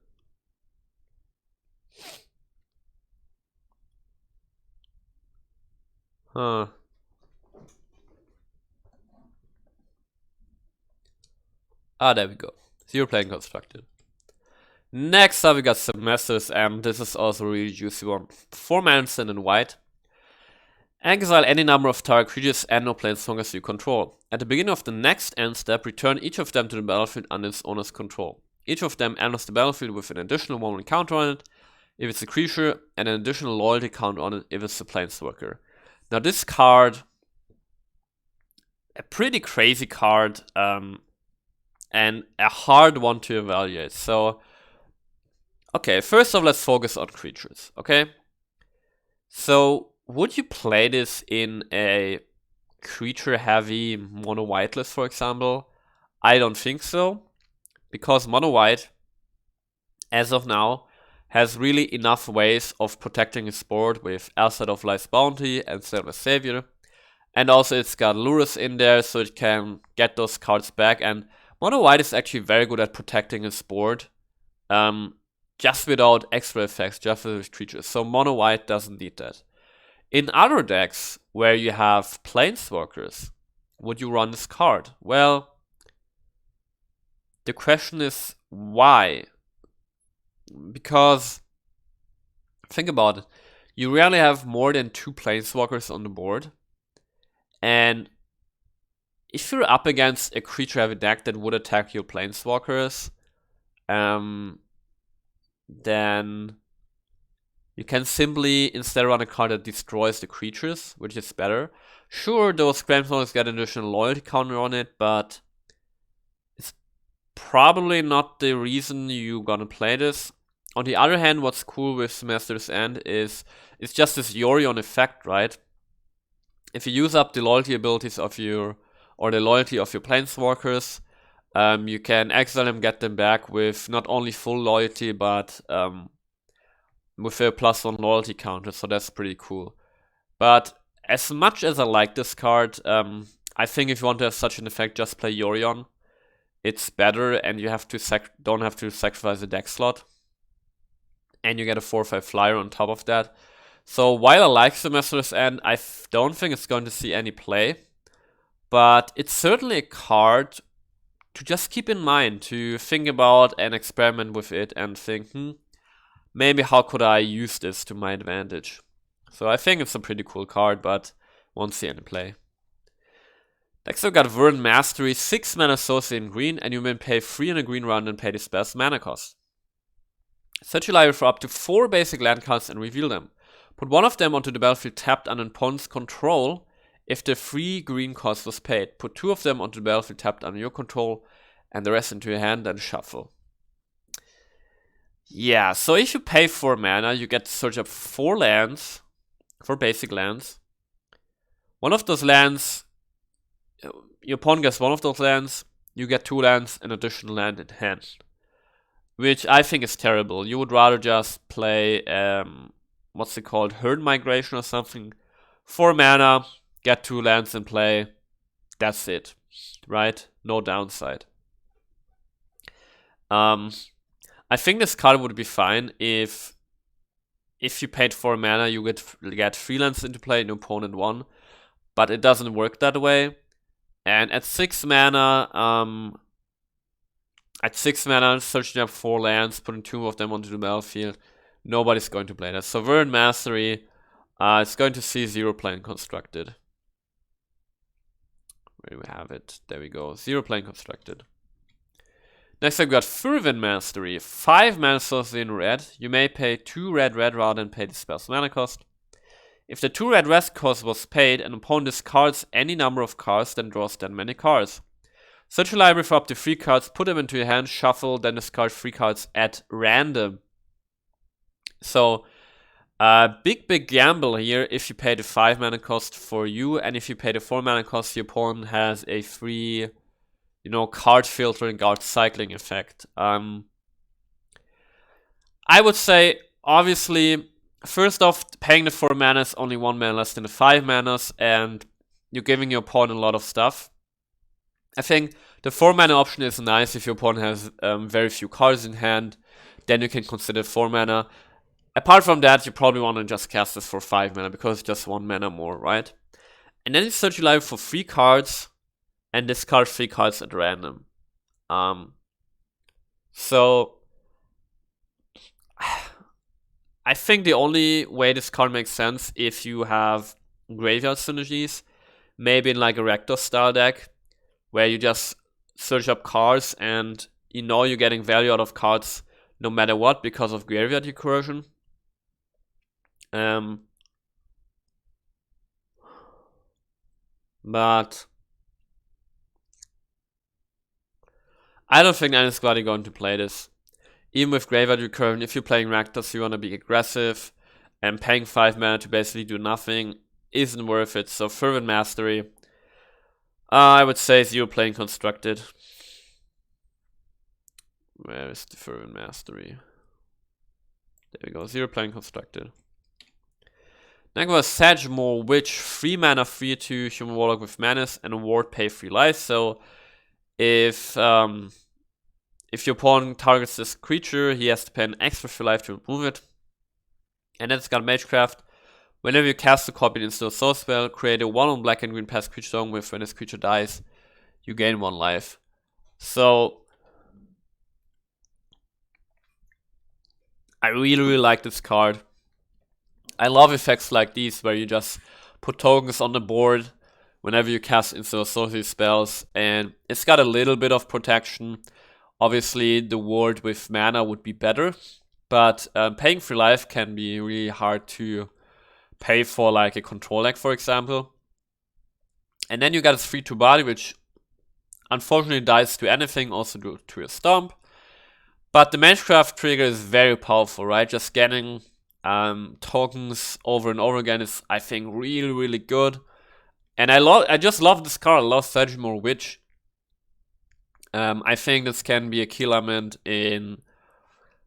Huh. Ah, there we go. 0 playing constructed. Next up we got Semesters, and this is also a really juicy one. 4 mana instant in white. Exile any number of target creatures and no planeswalkers you control. At the beginning of the next end step, return each of them to the battlefield under its owner's control. Each of them enters the battlefield with an additional 1 counter on it if it's a creature, and an additional loyalty counter on it if it's a planeswalker. Now this card, a pretty crazy card, and a hard one to evaluate. So, okay, first off, let's focus on creatures, okay? So, would you play this in a creature-heavy mono-white list, for example? I don't think so, because mono-white, as of now, has really enough ways of protecting his board with Outside of Life's Bounty and Silver Savior. And also it's got Lurus in there, so it can get those cards back. And mono-white is actually very good at protecting his board, just without extra effects, just with creatures. So mono-white doesn't need that. In other decks, where you have planeswalkers, would you run this card? Well, the question is why? Because, think about it, you rarely have more than 2 planeswalkers on the board, and if you're up against a creature-heavy deck that would attack your planeswalkers, then you can simply instead run a card that destroys the creatures, which is better. Sure, those planeswalkers get an additional loyalty counter on it, but it's probably not the reason you're gonna play this. On the other hand, what's cool with Semester's End is it's just this Yorion effect, right? If you use up the loyalty abilities of your, or the loyalty of your planeswalkers, you can exile them, get them back with not only full loyalty, but with a +1 loyalty counter, so that's pretty cool. But as much as I like this card, I think if you want to have such an effect, just play Yorion. It's better, and you have to don't have to sacrifice a deck slot. And you get a 4/5 flyer on top of that. So while I like Semester's End, I don't think it's going to see any play. But it's certainly a card to just keep in mind, to think about and experiment with it and think, maybe how could I use this to my advantage? So I think it's a pretty cool card, but won't see any play. Next we've got Vern Mastery, 6 mana associated in green, and you may pay 3 in a green round and pay the spell's mana cost. Search your library for up to 4 basic land cards and reveal them. Put one of them onto the battlefield tapped under an opponent's control if the 3 green cost was paid. Put 2 of them onto the battlefield tapped under your control and the rest into your hand and shuffle. Yeah, so if you pay 4 mana, you get to search up 4 lands, 4 basic lands. One of those lands, your opponent gets one of those lands, you get 2 lands, an additional land in hand. Which I think is terrible. You would rather just play, what's it called, Herd Migration or something. 4 mana, get 2 lands in play, that's it, right? No downside. I think this card would be fine if you paid 4 mana, you get 3 lands into play and your opponent 1, but it doesn't work that way. And at 6 mana, searching up 4 lands, putting 2 of them onto the battlefield, nobody's going to play that. So Vern Mastery, it's going to see 0 playing constructed. Where do we have it? There we go, 0 playing constructed. Next I've got Fervent Mastery, 5 mana associated in red. You may pay 2 red rather than pay the spell's mana cost. If the 2 red cost was paid, an opponent discards any number of cards, then draws that many cards. Search your library for up to 3 cards, put them into your hand, shuffle, then discard 3 cards at random. So, big gamble here if you pay the 5 mana cost for you, and if you pay the 4 mana cost, your opponent has a free, card filtering, card cycling effect. I would say, obviously, first off, paying the 4 mana is only 1 mana less than the 5 manas, and you're giving your opponent a lot of stuff. I think the 4 mana option is nice if your opponent has very few cards in hand, then you can consider 4 mana. Apart from that, you probably want to just cast this for 5 mana because it's just 1 mana more, right? And then you search your library for 3 cards and discard 3 cards at random. So I think the only way this card makes sense if you have graveyard synergies, maybe in like a Rector style deck, where you just search up cards and you're getting value out of cards no matter what because of graveyard recursion. But I don't think anybody's going to play this. Even with graveyard recursion, if you're playing Rakdos, you want to be aggressive, and paying 5 mana to basically do nothing isn't worth it. So Fervent Mastery, I would say 0 playing constructed. Where is the Fervent Mastery? There we go, 0 playing constructed. Next was Sagmore Witch, 3 mana, 3/2 human warlock with menace, and a ward, pay 3 life. So if your opponent targets this creature, he has to pay an extra 3 life to remove it. And then it's got Magecraft. Whenever you cast a copy into a soul spell, create a 1/1 black and green past creature token with when this creature dies, you gain 1 life. So I really like this card. I love effects like these where you just put tokens on the board whenever you cast instant associate spells, and it's got a little bit of protection. Obviously the ward with mana would be better, but paying 3 life can be really hard to pay for, like a control deck, for example. And then you got a 3/2 body, which unfortunately dies to anything, also to a stomp. But the Magecraft trigger is very powerful, right? Just scanning tokens over and over again is, I think, really good. And I just love this card. I love Sagmore Witch. I think this can be a key element in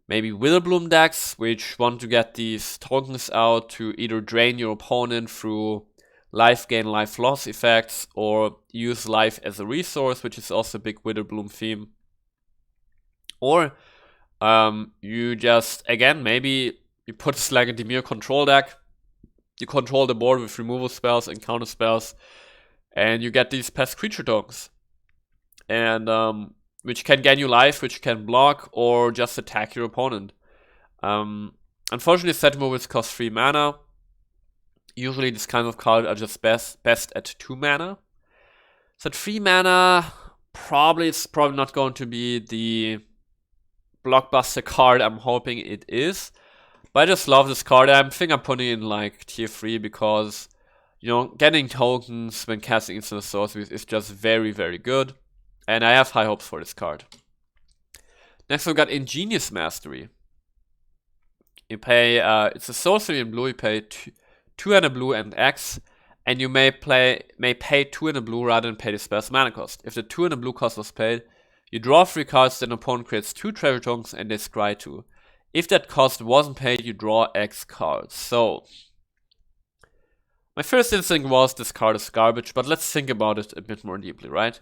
maybe Witherbloom decks, which want to get these tokens out to either drain your opponent through life gain, life loss effects, or use life as a resource, which is also a big Witherbloom theme. Or you just, again, maybe you put this like a Dimir control deck, you control the board with removal spells and counter spells, and you get these pest creature tokens. And which can gain you life, which can block, or just attack your opponent. Unfortunately, Sagmore Witch costs 3 mana. Usually these kind of cards are just best at 2 mana. So 3 mana, it's probably not going to be the blockbuster card I'm hoping it is. But I just love this card. I think I'm putting it in like tier 3 because, getting tokens when casting instant sorceries is just very good. And I have high hopes for this card. Next we got Ingenious Mastery. You pay, it's a sorcery in blue, you pay 2 and a blue and X, and you may pay 2 and a blue rather than pay the spell's mana cost. If the 2 and a blue cost was paid, you draw 3 cards, then opponent creates 2 treasure tokens and they scry 2. If that cost wasn't paid, you draw X cards. So my first instinct was this card is garbage, but let's think about it a bit more deeply, right?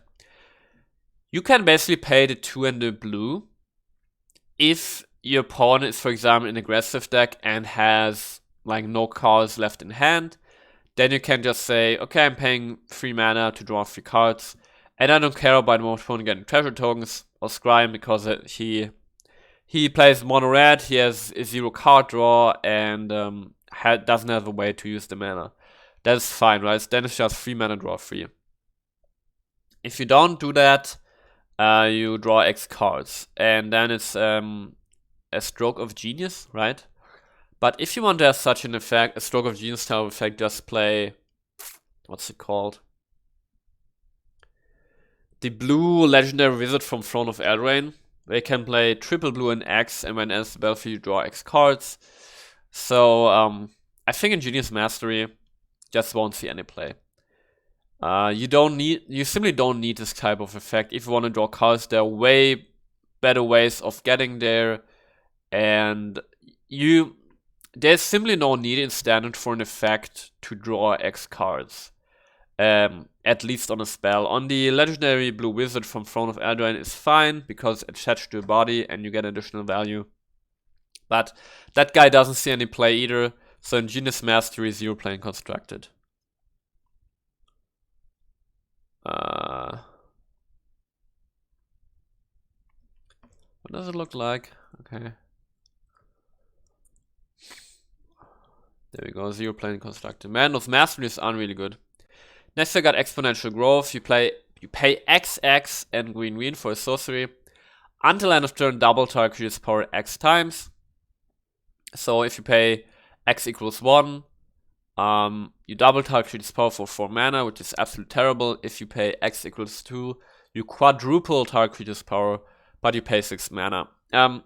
You can basically pay the 2 and the blue if your opponent is, for example, an aggressive deck and has like no cards left in hand. Then you can just say, okay, I'm paying 3 mana to draw 3 cards, and I don't care about my opponent getting treasure tokens or scrying because he plays mono red, he has a 0 card draw, and doesn't have a way to use the mana. That's fine, right? Then it's just 3 mana draw 3. If you don't do that, you draw X cards, and then it's a stroke of genius, right? But if you want to have such an effect, a stroke of genius type effect, just play, what's it called? the blue legendary wizard from Throne of Eldraine. They can play triple blue and X, and when it enters the battlefield, you draw X cards. So I think Ingenious Mastery just won't see any play. You simply don't need this type of effect. If you want to draw cards, there are way better ways of getting there, and there's simply no need in Standard for an effect to draw X cards. At least on a spell. On the legendary blue wizard from Throne of Eldraine is fine, because it's attached to a body and you get additional value. But that guy doesn't see any play either, so Ingenious Mastery is 0 playing constructed. What does it look like? Okay. There we go, 0 playing constructed. Man, those masteries aren't really good. Next I got exponential growth. You pay XX and green for a sorcery. Until end of turn, double target creature's power X times. So if you pay X equals 1, you double target creature's power for 4 mana, which is absolutely terrible. If you pay X equals 2, you quadruple target creature's power, but you pay 6 mana.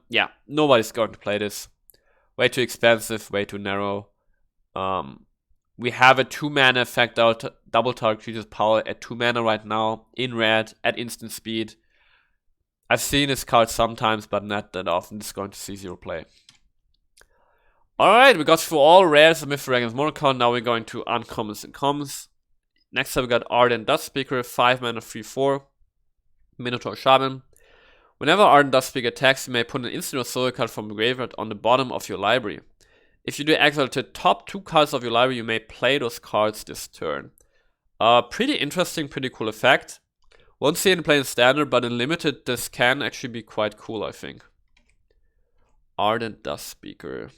Yeah, nobody's going to play this. Way too expensive, way too narrow. We have a 2 mana effect out, double target creature's power at 2 mana right now, in red, at instant speed. I've seen this card sometimes, but not that often. It's going to see 0 play. Alright, we got through all rares of Myth Dragons Monocolored. Now we're going to uncommons and commons. Next up we got Ardent Dustspeaker, 5 mana 3/4, Minotaur Shaman. Whenever Ardent Dustspeaker attacks, you may put an instant or solo card from the graveyard on the bottom of your library. If you do exile the top 2 cards of your library, you may play those cards this turn. Pretty interesting, pretty cool effect. Won't see it in play in Standard, but in Limited this can actually be quite cool, I think. Ardent Dustspeaker.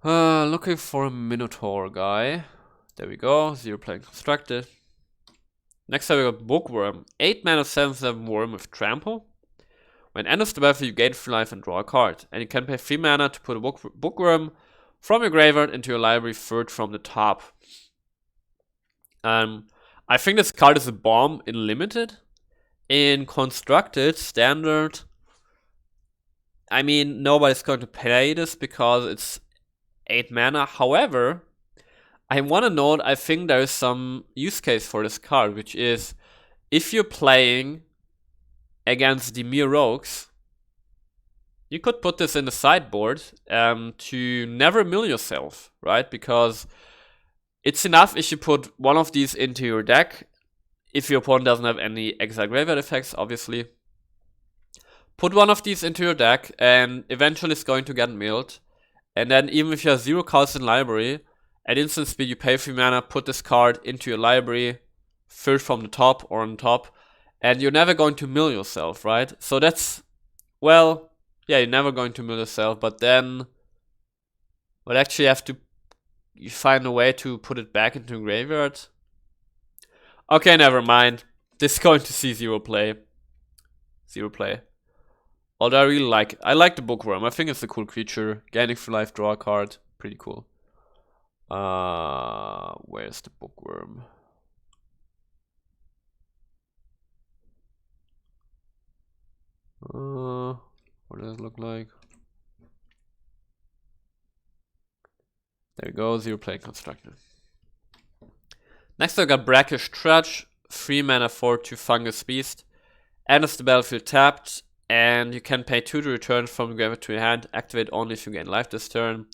Looking for a Minotaur guy. There we go, 0 playing constructed. Next up we got Bookworm. 8 mana 7/7 worm with trample. When enters the battlefield, you gain 3 life and draw a card. And you can pay 3 mana to put a Bookworm from your graveyard into your library, third from the top. I think this card is a bomb in Limited. In Constructed, Standard, I mean, nobody's going to play this because it's 8 mana. However, I want to note, I think there is some use case for this card, which is if you're playing against the Mere Rogues, you could put this in the sideboard to never mill yourself, right? Because it's enough if you put one of these into your deck, if your opponent doesn't have any exile graveyard effects, obviously. Put one of these into your deck, and eventually it's going to get milled. And then even if you have 0 cards in library, at instant speed you pay 3 mana, put this card into your library, third from the top or on top, and you're never going to mill yourself, right? So that's, well, yeah, you're never going to mill yourself, but then we'll actually have to find a way to put it back into graveyard. Okay, never mind. This is going to see 0 play. 0 play. Although I really like it. I like the Bookworm. I think it's a cool creature. Gaining for life, draw a card. Pretty cool. Where's the Bookworm? What does it look like? There you go, 0 playing constructed. Next I got Brackish Trudge, 3 mana 4/2 Fungus Beast. Enters the battlefield tapped, and you can pay 2 to return from the graveyard to your hand. Activate only if you gain life this turn.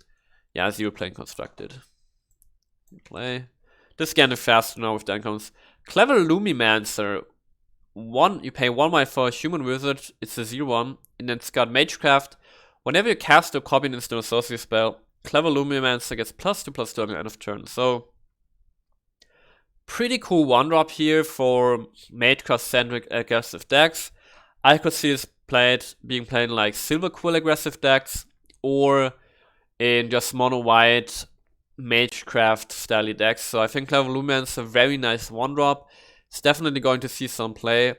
Yeah, 0 playing constructed. Play. This is getting faster now with the uncommons. Clever Lumimancer. You pay 1 mana for a human wizard. It's a 0/1, and then it's got Magecraft. Whenever you cast or copy an instant or sorcery spell, Clever Lumimancer gets +2/+2 on the end of turn. So pretty cool 1-drop here for Magecraft-centric aggressive decks. I could see this being played in like Silver Quill aggressive decks, or in just mono-white Magecraft style decks. So I think Clever Lumimancer is a very nice 1-drop. It's definitely going to see some play.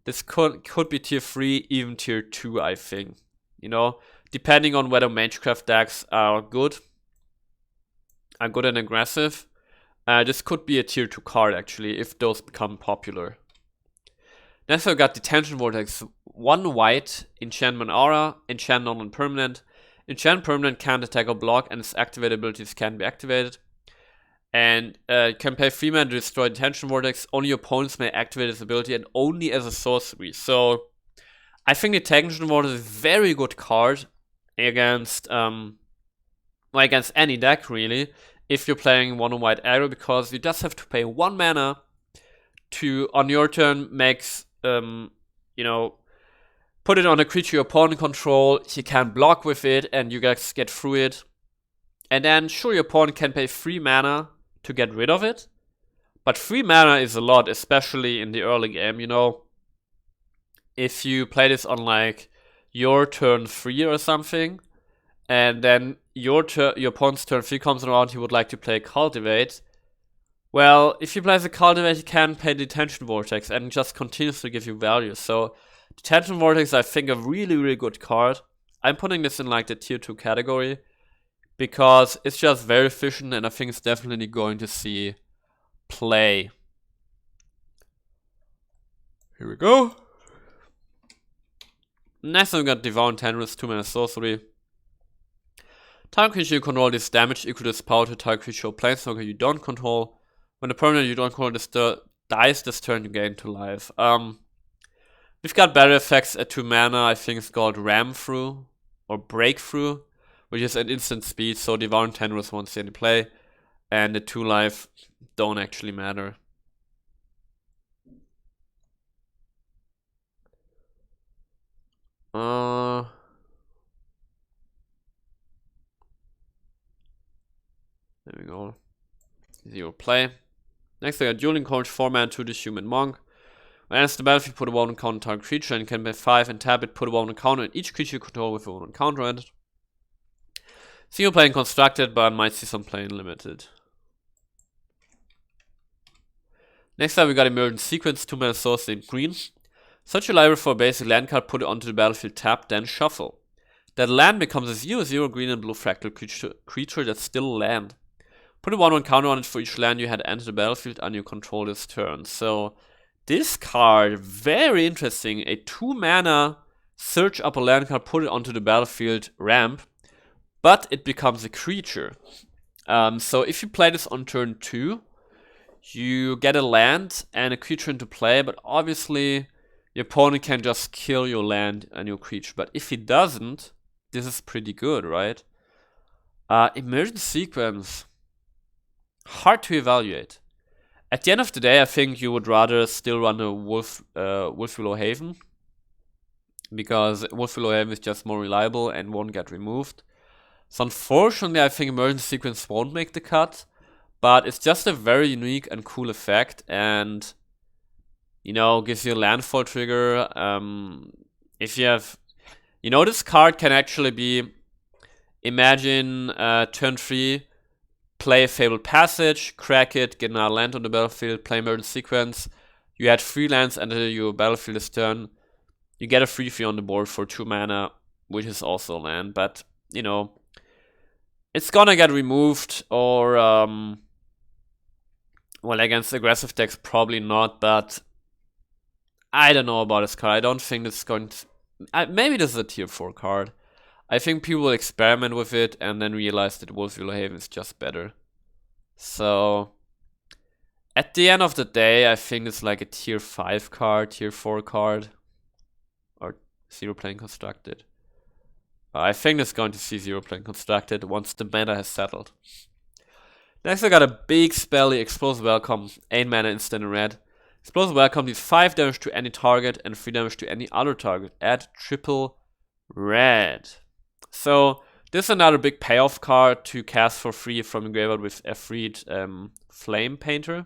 This could be tier 3, even tier 2, I think. You know, depending on whether Magecraft decks are good and aggressive. This could be a tier 2 card actually, if those become popular. Next we got Detention Vortex. 1 white, enchantment aura, enchant non-permanent. Enchant permanent can't attack or block, and its activated abilities can be activated. And you can pay 3 mana to destroy Detention Vortex. Only opponents may activate this ability, and only as a sorcery. So I think the Detention Vortex is a very good card against against any deck really, if you're playing 1 white aggro, because you just have to pay 1 mana to, on your turn, makes you know, put it on a creature your opponent control. He can block with it, and you guys get through it. And then, sure, your opponent can pay 3 mana to get rid of it, but 3 mana is a lot, especially in the early game. You know, if you play this on like your turn 3 or something, and then your opponent's turn 3 comes around, he would like to play Cultivate. Well, if you play the Cultivate, you can pay Detention Vortex and just continues to give you value. So Detention Vortex, I think, a really, really good card. I'm putting this in like the tier 2 category because it's just very efficient, and I think it's definitely going to see play. Here we go. Next we got Devour Tendrils, 2 mana sorcery. Target creature you control this damage equal to its power to target creature or planeswalker you don't control. When the permanent you don't control dies this turn, you gain 2 life. We've got better effects at 2 mana. I think it's called Ram Through or Breakthrough, which is at instant speed, so Devour Tendrils won't see any play, and the 2 life don't actually matter. There we go. 0 play. Next we got Dueling Coach, 4 mana to the Human Monk. When it enters the battlefield, put a 1 counter target creature, and can pay 5 and tap it, put a 1 counter on each creature you control with a 1 counter on it. See you playing Constructed, but might see some playing Limited. Next up we got Emergent Sequence, 2 mana sorcery in green. Search your library for a basic land card, put it onto the battlefield, tap, then shuffle. That land becomes a 0/0 green and blue fractal creature that's still land. Put a 1/1 counter on it for each land you had enter the battlefield and you control this turn. So this card, very interesting. A 2 mana search up a land card, put it onto the battlefield ramp, but it becomes a creature. So if you play this on turn 2, you get a land and a creature into play, but obviously your opponent can just kill your land and your creature. But if he doesn't, this is pretty good, right? Emergent Sequence. Hard to evaluate. At the end of the day, I think you would rather still run a Wolfwillow Haven, because Wolfwillow Haven is just more reliable and won't get removed. So unfortunately, I think Emergent Sequence won't make the cut, but it's just a very unique and cool effect, and you know, gives you a landfall trigger. If you have, you know, this card can actually be, imagine turn 3. Play a Fabled Passage, crack it, get another land on the battlefield, play Emergent Sequence. You had 3 lands enter your battlefield this turn. You get a 3/3 on the board for 2 mana, which is also a land, but, you know, it's gonna get removed, or, well, against aggressive decks, probably not, but I don't know about this card. I don't think this is going to... maybe this is a tier 4 card. I think people will experiment with it and then realize that Wolfwillow Haven is just better. So, at the end of the day, I think it's like a tier 5 card, tier 4 card, or 0 playing Constructed. I think it's going to see 0 playing Constructed once the meta has settled. Next I got a big spelly Explosive Welcome, 8 mana instant in red. Explosive Welcome deals 5 damage to any target and 3 damage to any other target at triple red. So this is another big payoff card to cast for free from the graveyard with Efreet Flame Painter.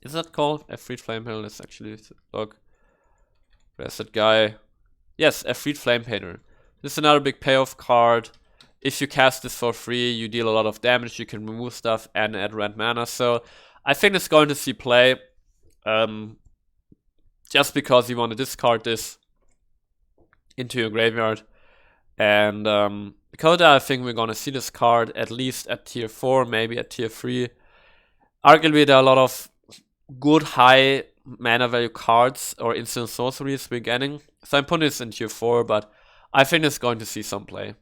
Is that called Efreet Flame Painter? Let's actually look. Where's that guy? Yes, Efreet Flame Painter. This is another big payoff card. If you cast this for free, you deal a lot of damage, you can remove stuff and add red mana. So I think it's going to see play. Just because you want to discard this into your graveyard. And because I think we're gonna see this card at least at tier 4, maybe at tier 3. Arguably, there are a lot of good high mana value cards or instant sorceries we're getting. So I'm putting this in tier 4, but I think it's going to see some play.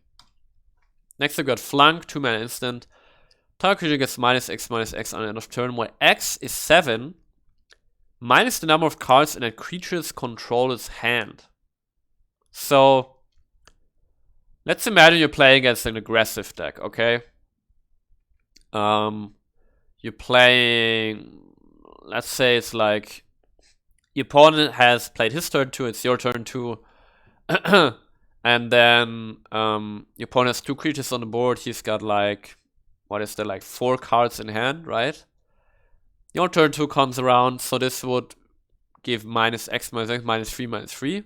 Next, we've got Flunk, 2 mana instant. Target creature gets -X on the end of turn, where X is 7, minus the number of cards in a creature's controller's hand. So, let's imagine you're playing against an aggressive deck, okay? You're playing, let's say it's like, your opponent has played his turn 2, it's your turn 2, and then your opponent has 2 creatures on the board, he's got like, what is there, like 4 cards in hand, right? Your turn 2 comes around, so this would give -X, -3.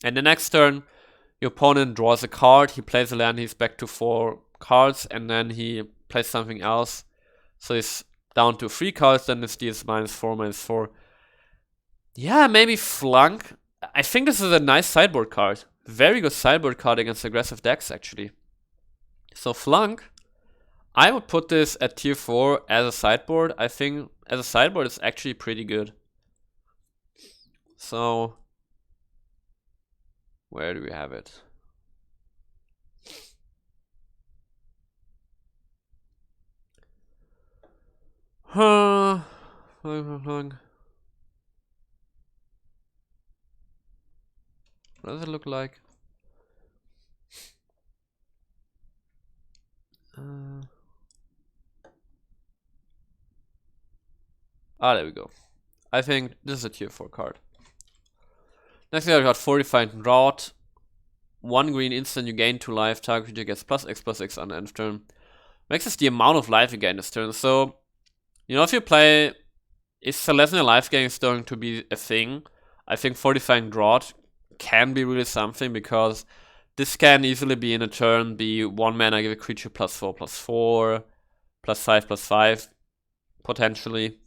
And the next turn, your opponent draws a card, he plays a land, he's back to 4 cards, and then he plays something else. So he's down to 3 cards, then this deals -4. Yeah, maybe Flunk. I think this is a nice sideboard card. Very good sideboard card against aggressive decks, actually. So Flunk, I would put this at tier 4 as a sideboard. I think as a sideboard it's actually pretty good. So, where do we have it? What does it look like? There we go. I think this is a tier 4 card. Next thing I got Fortifying Drought. 1 green instant, you gain 2 life, target creature gets +X on the end of turn. Makes this the amount of life you gain this turn. So, you know, if Celestial life gain is going to be a thing, I think Fortifying Drought can be really something, because this can easily be in a turn, be 1 mana, give a creature +4/+4, +5/+5, potentially.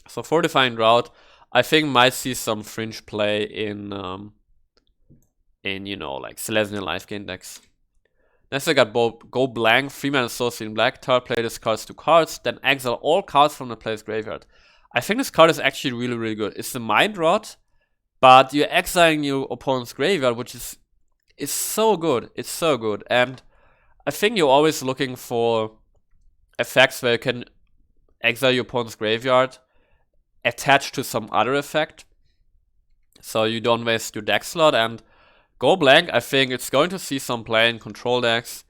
So Fortifying Drought, I think might see some fringe play in you know, like Celestial life gain decks. Next I got Go Blank, 3 mana Sorcery in black, target player discards 2 cards, then exile all cards from the player's graveyard. I think this card is actually really, really good. It's the Mind Rot, but you're exiling your opponent's graveyard, which is so good. It's so good. And I think you're always looking for effects where you can exile your opponent's graveyard attached to some other effect, so you don't waste your deck slot. And Go Blank, I think it's going to see some play in control decks.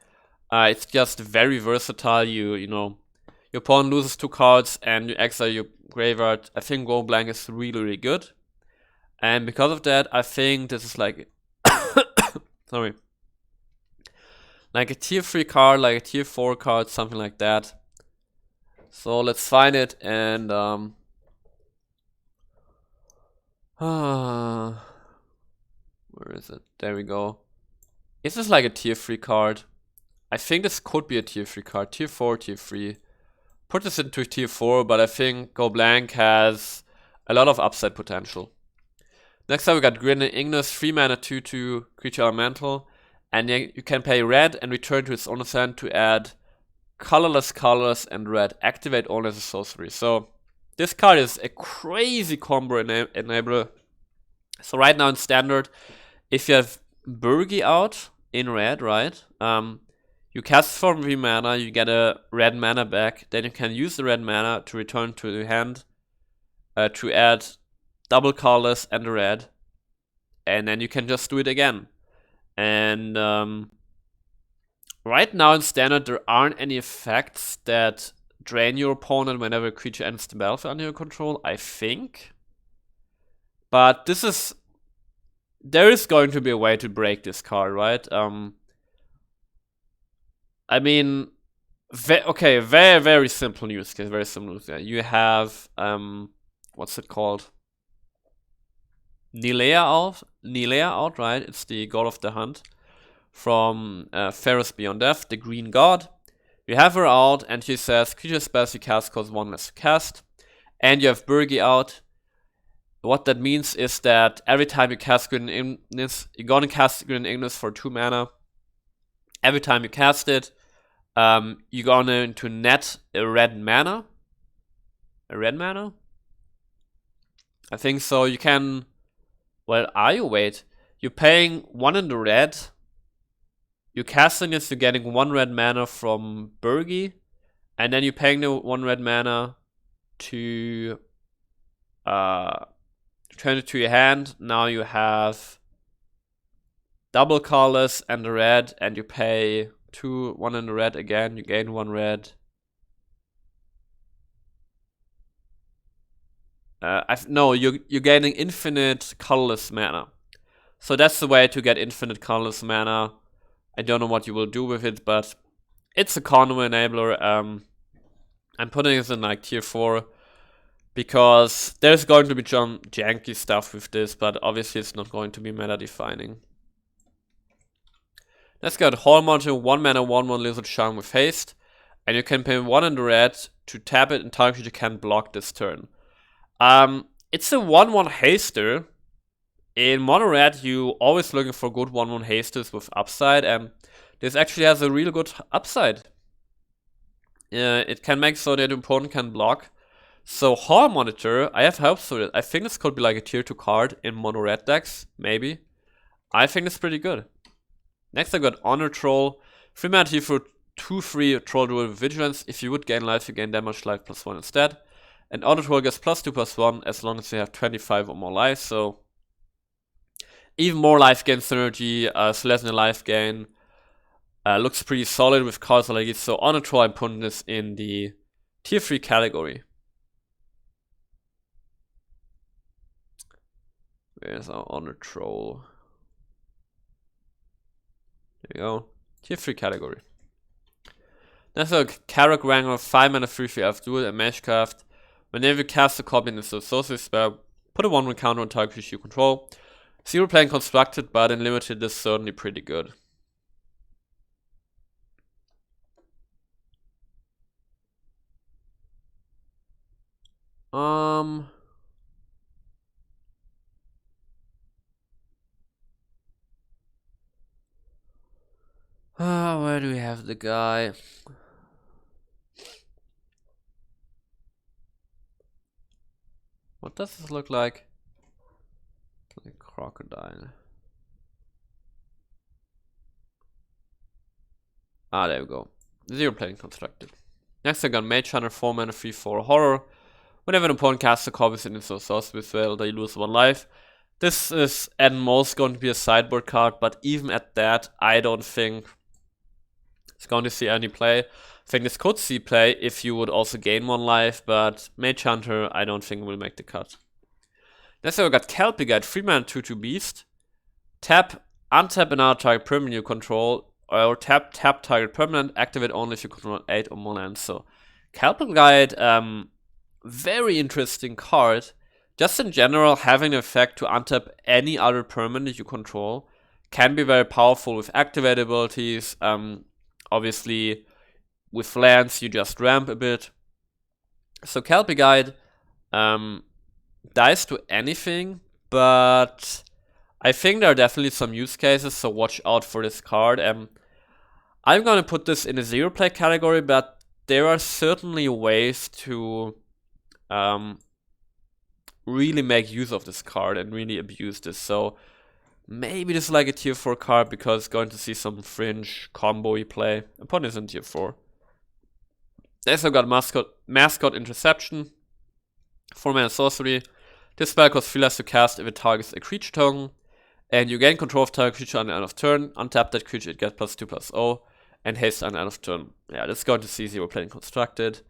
It's just very versatile. You know, your opponent loses 2 cards and you exile your graveyard. I think Go Blank is really, really good. And because of that, I think this is like sorry, like a tier 3 card, like a tier 4 card, something like that. So let's find it, and where is it? There we go. Is this like a tier 3 card? I think this could be a tier 3 card. Tier 4, tier 3. Put this into tier 4, but I think Go Blank has a lot of upside potential. Next up we got Ingenious, 3 mana 2/2 creature elemental, and you can pay red and return to its owner's hand to add colorless, and red. Activate only as a sorcery. So this card is a crazy combo enabler. So right now in standard, if you have Burgi out in red, right? You cast for 3 mana, you get a red mana back, then you can use the red mana to return to the hand to add double colorless and a red, and then you can just do it again. And right now in standard, there aren't any effects that drain your opponent whenever a creature enters the battlefield under your control, I think. But there is going to be a way to break this card, right? I mean, okay, very, very simple use case, very simple use case. You have, what's it called? Nilea out, right? It's the god of the hunt from Ferris Beyond Death, the green god. You have her out, and she says, creature spells you cast cost 1 less to cast. And you have Burgi out. What that means is that every time you cast Grid Ignis, you're gonna cast Grid Ignis for 2 mana. Every time you cast it, you're going to net a red mana. a red mana? I think so. You can... Well, are you? Wait. You're paying 1 in the red. You're casting this, you're getting 1 red mana from Burgi. And then you're paying the 1 red mana to turn it to your hand. Now you have double callous and the red, and you pay 1 in the red again. You gain 1 red. No, you're gaining infinite colorless mana. So that's the way to get infinite colorless mana. I don't know what you will do with it, but it's a combo enabler. I'm putting this in like tier 4 because there's going to be some janky stuff with this, but obviously it's not going to be meta defining. Let's get Hall Monitor, 1 mana, 1/1 Lizard Charm with haste, and you can pay 1 in the red to tap it, and target you can block this turn. It's a 1/1 haster. In mono red, you always looking for good 1/1 hasters with upside, and this actually has a real good upside. It can make so that the opponent can block. So Hall Monitor, I have hopes for it. I think this could be like a tier 2 card in mono red decks, maybe. I think it's pretty good. Next I got Honor Troll. 3 mana tier for 2/3 Troll Duel with Vigilance. If you would gain life, you gain damage life +1 instead. And Honor Troll gets +2/+1 as long as you have 25 or more life, so even more life gain synergy, so less than a life gain. Looks pretty solid with cards like this, so Honor Troll, I'm putting this in the tier 3 category. Where's our Honor Troll? There you go. Tier 3 category. Next a Carrack Wrangler, 5 mana 3/3 elf duel, a Magecraft. Whenever you cast a copy in the sorcery spell, put a 1/1 counter on target creature you control. 0 playing constructed, but in limited this is certainly pretty good. Where do we have the guy? What does this look like? Like crocodile. Ah, there we go. 0 playing constructed. Next I got Mage Hunter, 4 mana 3/4 horror. Whenever an opponent casts a copy in its sorcery spell, they lose 1 life. This is at most going to be a sideboard card, but even at that, I don't think it's going to see any play. I think this could see play if you would also gain 1 life, but Mage Hunter, I don't think will make the cut. Next we got Kelpie Guide, 3 mana 2/2 beast. Tap, untap another target permanent you control, or tap target permanent, activate only if you control 8 or more lands. So Kelpie Guide, very interesting card. Just in general, having the effect to untap any other permanent you control can be very powerful with activate abilities. Obviously, with lands, you just ramp a bit. So Kelpie Guide dies to anything, but I think there are definitely some use cases, so watch out for this card. I'm gonna put this in a 0 play category, but there are certainly ways to really make use of this card and really abuse this. So maybe this is like a tier 4 card because it's going to see some fringe combo-y play. I'm putting this in tier 4. Next I've got Mascot Interception. 4 mana sorcery. This spell costs 3 less to cast if it targets a creature token. And you gain control of target creature on the end of turn. Untap that creature, it gets +2/+0. And haste on the end of turn. Yeah, this is going to see 0 playing constructed.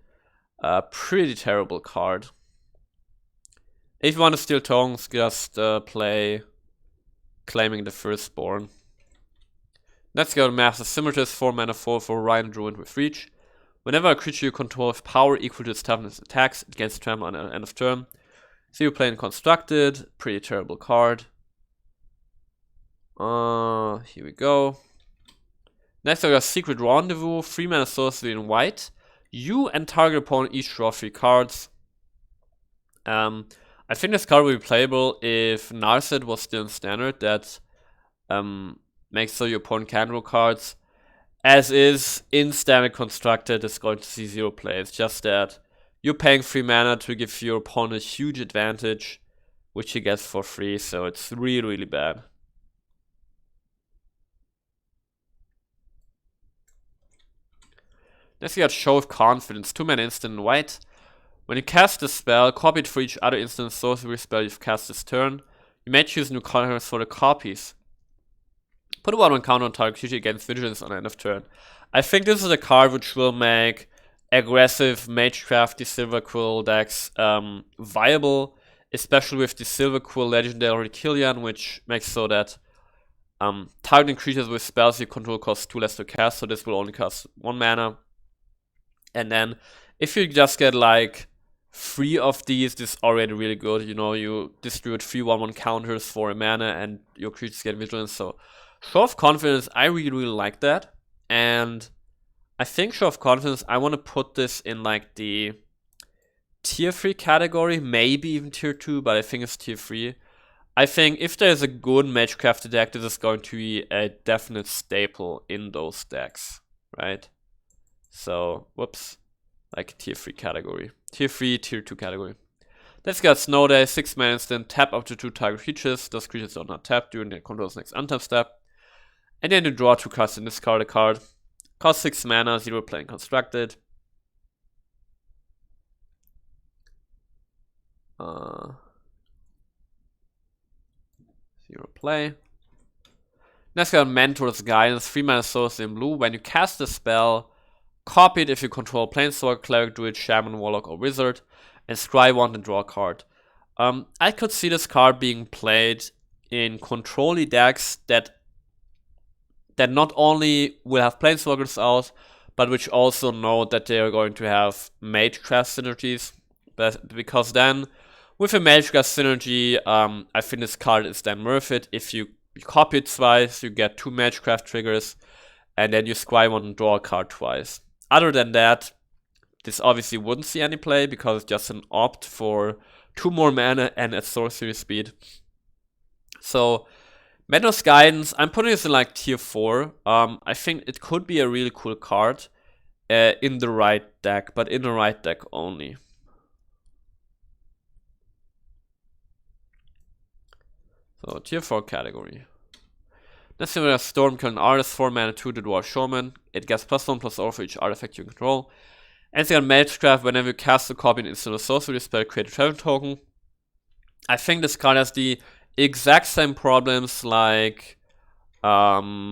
Pretty terrible card. If you want to steal tokens, just play Claiming the Firstborn. Let's go to Master Scimitars, 4 mana 4/4 Rhino Druid with Reach. Whenever a creature you control with power equal to its toughness attacks, it gains trample on the end of turn. 0 playing constructed, pretty terrible card. Here we go. Next I got Secret Rendezvous, 3 mana sorcery in white. You and target opponent each draw 3 cards. I think this card will be playable if Narset was still in standard. That makes so your opponent can draw cards. As is, in standard constructed, it's going to see 0 play. It's just that you're paying 3 mana to give your opponent a huge advantage, which he gets for free, so it's really, really bad. Next you got Show of Confidence, 2-mana instant white. When you cast a spell, copy it for each other instant sorcery spell you've cast this turn. You may choose new colors for the copies. Put a 1/1 counter on target creature against Vigilance on the end of turn. I think this is a card which will make aggressive Magecrafty Silver Quill decks viable, especially with the Silver Quill Legendary Killian, which makes so that targeting creatures with spells you control costs 2 less to cast, so this will only cost 1 mana. And then if you just get like 3 of these, this is already really good. You know, you distribute 3 1/1 counters for a mana and your creatures get Vigilance. So Show of Confidence, I really, really like that. And I think Show of Confidence, I want to put this in like the tier 3 category, maybe even tier 2, but I think it's tier 3. I think if there's a good Magecraft deck, this is going to be a definite staple in those decks, right? So, whoops, like tier 3 category. Tier 3, tier 2 category. Let's get Snow Day, 6 mana instant, tap up to 2 target creatures. Those creatures are not tapped during the controller's next untap step. And then you draw 2 cards and discard a card. Cost 6 mana, 0 playing constructed. 0 play. Next we got Mentor's Guidance, 3 mana sorcery in blue. When you cast a spell, copy it if you control Planeswalker, Cleric, Druid, Shaman, Warlock, or Wizard, and scry 1 and draw a card. I could see this card being played in control-y decks that not only will have Planeswalkers out, but which also know that they are going to have Magecraft synergies. Because then, with a Magecraft synergy, I think this card is then worth it. If you copy it twice, you get 2 Magecraft triggers, and then you scry 1 and draw a card twice. Other than that, this obviously wouldn't see any play because it's just an opt for 2 more mana and at sorcery speed. So, Mentor's Guidance, I'm putting this in like tier 4. I think it could be a really cool card in the right deck, but in the right deck only. So, tier 4 category. Next we have Stormkill Artist, 4 mana, 2 to draw Shaman. It gets +1/+0 for each artifact you control. And you got Magecraft, whenever you cast a copy in instant or sorcery spell, create a treasure token. I think this card has the exact same problems like where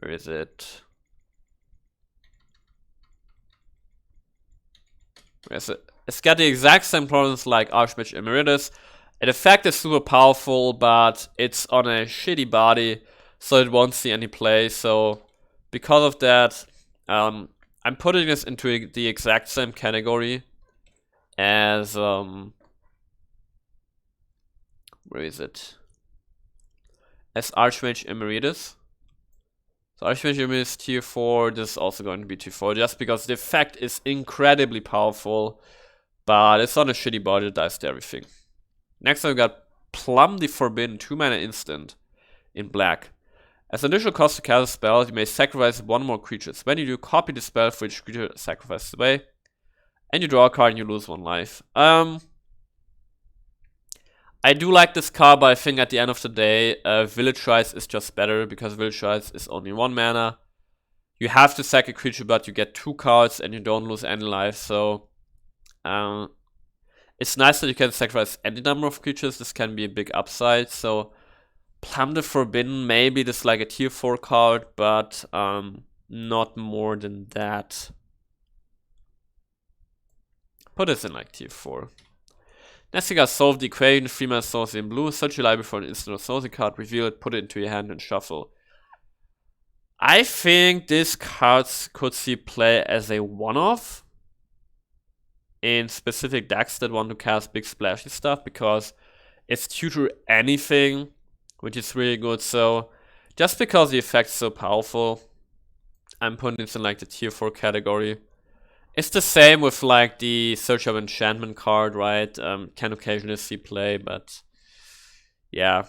is it? Where is it? It's got the exact same problems like Archmage Emeritus. The effect is super powerful, but it's on a shitty body, so it won't see any play. So because of that, I'm putting this into the exact same category as where is it? As Archmage Emeritus. So Archmage Emeritus tier 4, this is also going to be tier 4, just because the effect is incredibly powerful, but it's on a shitty body that dies to everything. Next we got Plum the Forbidden, 2 mana instant in black. As an initial cost to cast a spell, you may sacrifice 1 more creature. When you do, copy the spell for each creature sacrificed away. And you draw a card and you lose 1 life. I do like this card, but I think at the end of the day, Village Rise is just better, because Village Rise is only 1 mana. You have to sack a creature, but you get 2 cards and you don't lose any life, so it's nice that you can sacrifice any number of creatures. This can be a big upside, so Plum the Forbidden, maybe this is like a tier 4 card, but not more than that. Put this in like tier 4. Next you got Solve the Equation, 3 mana sorcery in blue. Search your library for an instant or sorcery card, reveal it, put it into your hand and shuffle. I think this card could see play as a one-off in specific decks that want to cast big splashy stuff, because it's tutor anything, which is really good. So just because the effect's so powerful, I'm putting this in like the tier 4 category. It's the same with like the Search of Enchantment card, right? Can occasionally see play, but yeah.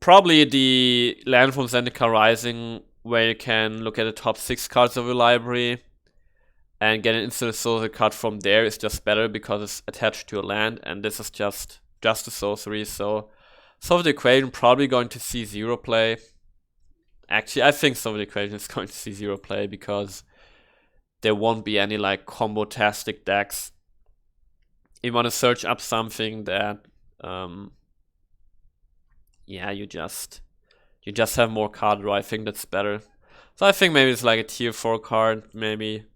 Probably the Land from Zendikar Rising, where you can look at the top 6 cards of your library And getting instant sorcery card from there is just better because it's attached to a land, and this is just a sorcery. So some of the equation probably going to see 0 play. Actually, I think some of the equation is going to see 0 play because there won't be any like combo-tastic decks. You want to search up something that, yeah, you just have more card draw. I think that's better. So I think maybe it's like a tier 4 card, maybe.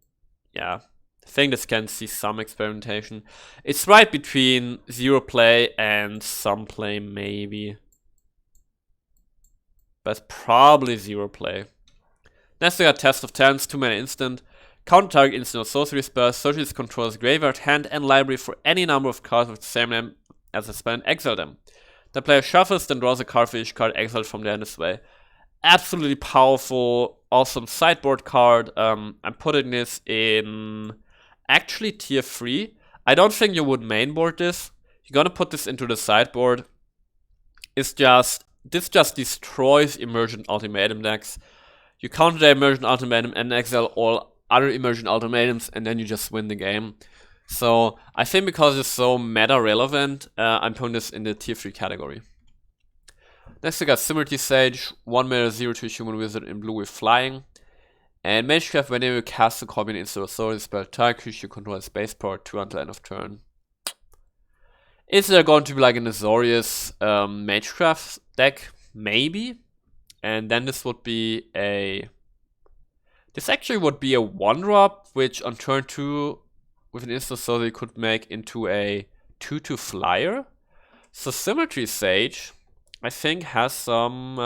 Yeah, I think this can see some experimentation. It's right between 0 play and some play, maybe. But probably 0 play. Next we got Test of Talents, 2-mana instant. Counter target instant or sorcery spell, search its controller's graveyard, hand, and library for any number of cards with the same name as the spell and exile them. The player shuffles, then draws a card for each card exiled from their hand this way. Absolutely powerful, awesome sideboard card. I'm putting this in actually tier 3. I don't think you would mainboard this. You're gonna put this into the sideboard. This just destroys Emergent Ultimatum decks. You counter the Emergent Ultimatum and exile all other Emergent Ultimatums, and then you just win the game. So I think because it's so meta relevant, I'm putting this in the tier 3 category. Next we got Simility Sage, 1-mana 0/2 human wizard in blue with flying. And Magecraft, whenever you cast a copy in instant authority spell, target creature you control has base power 2 until end of turn. Is there going to be like an Azorius Magecraft deck? Maybe. And then this would be a... This actually would be a 1-drop, which on turn 2 with an instant authority could make into a 2/2 flyer. So Symmetry Sage, I think, has some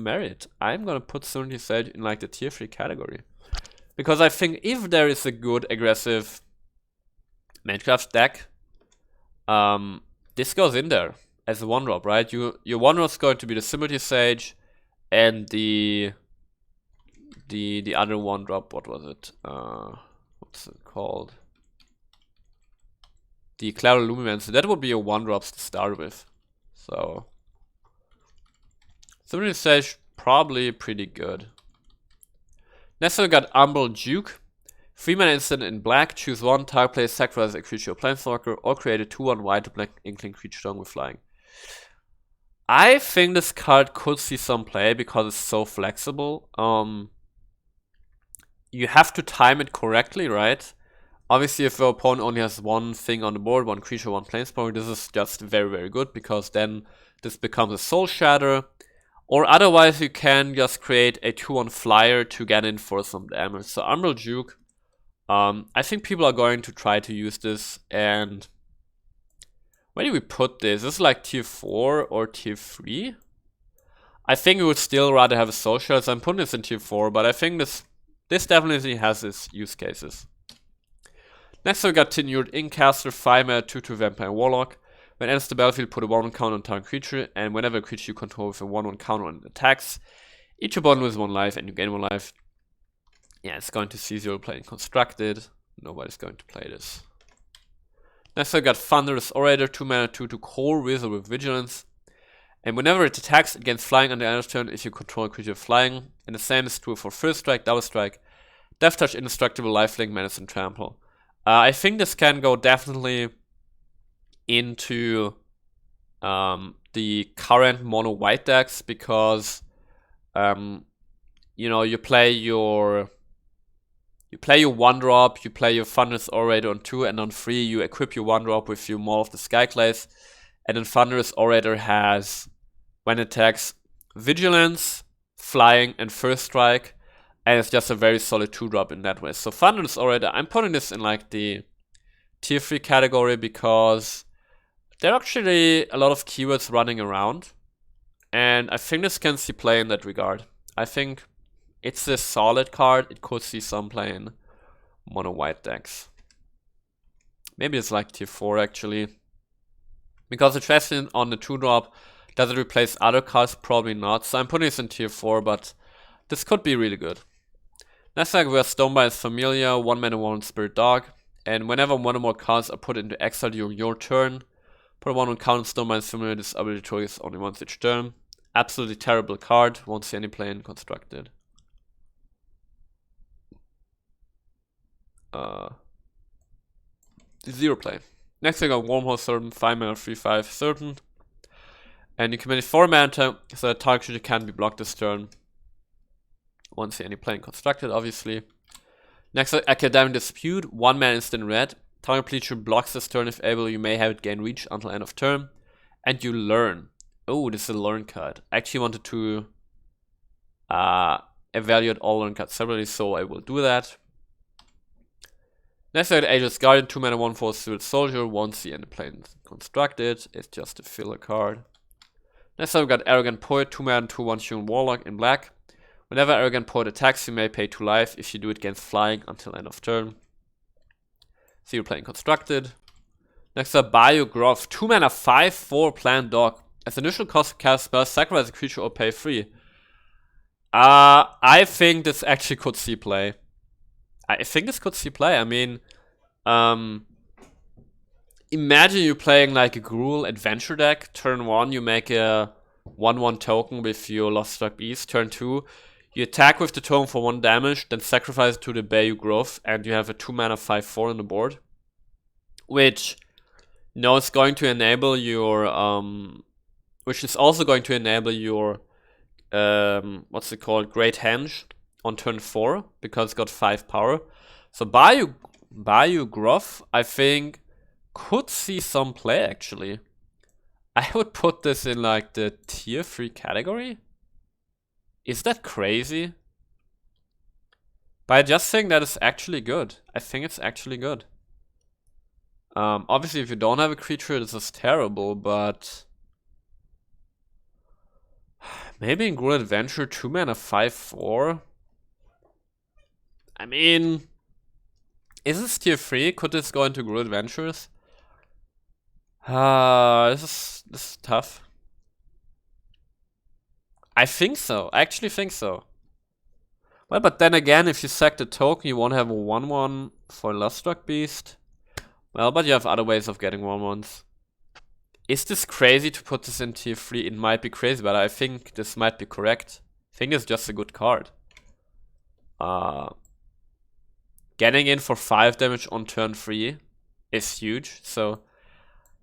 merit. I'm gonna put Symmetry Sage in like the tier 3 category. Because I think if there is a good aggressive Magecraft deck, this goes in there as a 1-drop, right? Your 1-drop is going to be the Symmetry Sage and the other 1-drop, what was it? What's it called? The Cloud Lumens. So that would be your 1-drops to start with. So Symmetry Sage probably pretty good. Next we got Umbral Duke. 3-mana instant in black, choose one, target player sacrifice a creature or planeswalker, or create a 2/1 white to black inkling creature strong with flying. I think this card could see some play because it's so flexible. You have to time it correctly, right? Obviously, if your opponent only has one thing on the board, one creature, one planeswalker, this is just very, very good because then this becomes a Soul Shatter. Or otherwise, you can just create a 2/1 flyer to get in for some damage. So Umbral Duke, I think people are going to try to use this. And where do we put this? This is like tier 4 or tier 3. I think we would still rather have a Soul Shatter, so I'm putting this in tier 4, but I think this definitely has its use cases. Next we got Tenured Incaster, 5-mana 2/2 Vampire Warlock. When it enters the battlefield, put a 1/1 counter on target creature, and whenever a creature you control with a 1/1 counter on attacks, each opponent loses 1 life and you gain 1 life. Yeah, it's going to see 0 play in Constructed. Nobody's going to play this. Next we got Thunderous Orator, 2-mana 2/2 Core Wizard with Vigilance. And whenever it attacks against flying on the end of turn, if you control a creature flying, and the same is true for First Strike, Double Strike, Death Touch, Indestructible, Lifelink, Menace, and Trample. I think this can go definitely into the current mono white decks because you know, you play your 1-drop, you play your Thunderous Orator on 2, and on 3 you equip your 1-drop with your Maul of the Skyclays, and then Thunderous Orator has, when it attacks, Vigilance, Flying, and First Strike, and it's just a very solid 2-drop in that way. So Thunderous Orator, I'm putting this in like the tier 3 category because there are actually a lot of keywords running around, and I think this can see play in that regard. I think it's a solid card. It could see some play in mono white decks. Maybe it's like tier 4 actually. Because the question on the 2-drop, does it replace other cards? Probably not. So I'm putting this in tier 4, but this could be really good. Next we have Stonebind Familiar, 1-mana 1 Spirit Dog. And whenever one or more cards are put into exile during your turn, put a 1/1 counter Stonebind Familiar. This ability triggers only once each turn. Absolutely terrible card. Won't see any play in Constructed. Zero play. Next I got Wormhole Certain, 5 mana 3/5 Certain. And you commit 4 mana so that target creature can't be blocked this turn. Won't see any plane constructed, obviously. Next up, Academic Dispute, 1 mana instant red. Target creature blocks this turn. If able, you may have it gain reach until end of turn. And you learn. Oh, this is a learn card. I actually wanted to evaluate all learn cards separately, so I will do that. Next I got Ageless Guardian, 2 mana 1/4 Steel Soldier, won't see any planes constructed. It's just a filler card. Next I've got Arrogant Poet, 2 mana 2/1 Human Warlock in black. Whenever Arrogant Poet attacks, you may pay 2 life. If you do it against flying until end of turn. Zero plane constructed. Next up, Biograph, 2 mana 5/4 Plant Dog. As initial cost to cast spell, sacrifice a creature or pay 3. I think this actually could see play. I mean, imagine you playing like a Gruul adventure deck. Turn 1, you make a 1/1 token with your Lost Beast. Turn 2, you attack with the token for 1 damage, then sacrifice it to the Bayou Grove, and you have a 2 mana 5/4 on the board. Which, is going to enable your, which is also going to enable your, what's it called, Great Henge on turn 4, because it's got 5 power. So Bayou Grove, I think, could see some play actually. I would put this in like the tier 3 category. Is that crazy? But I just think that it's actually good. I think it's actually good. Obviously if you don't have a creature, this is terrible, but maybe in Gruul Adventure, 2 mana 5/4. I mean, is this tier 3? Could this go into Gruul Adventures? This is tough. I think so. I actually think so. Well, but then again, if you sack the token, you won't have a 1/1 for Lost Beast. Well, but you have other ways of getting 1/1s. Is this crazy to put this in tier 3? It might be crazy, but I think this might be correct. I think it's just a good card. Getting in for 5 damage on turn 3 is huge. So,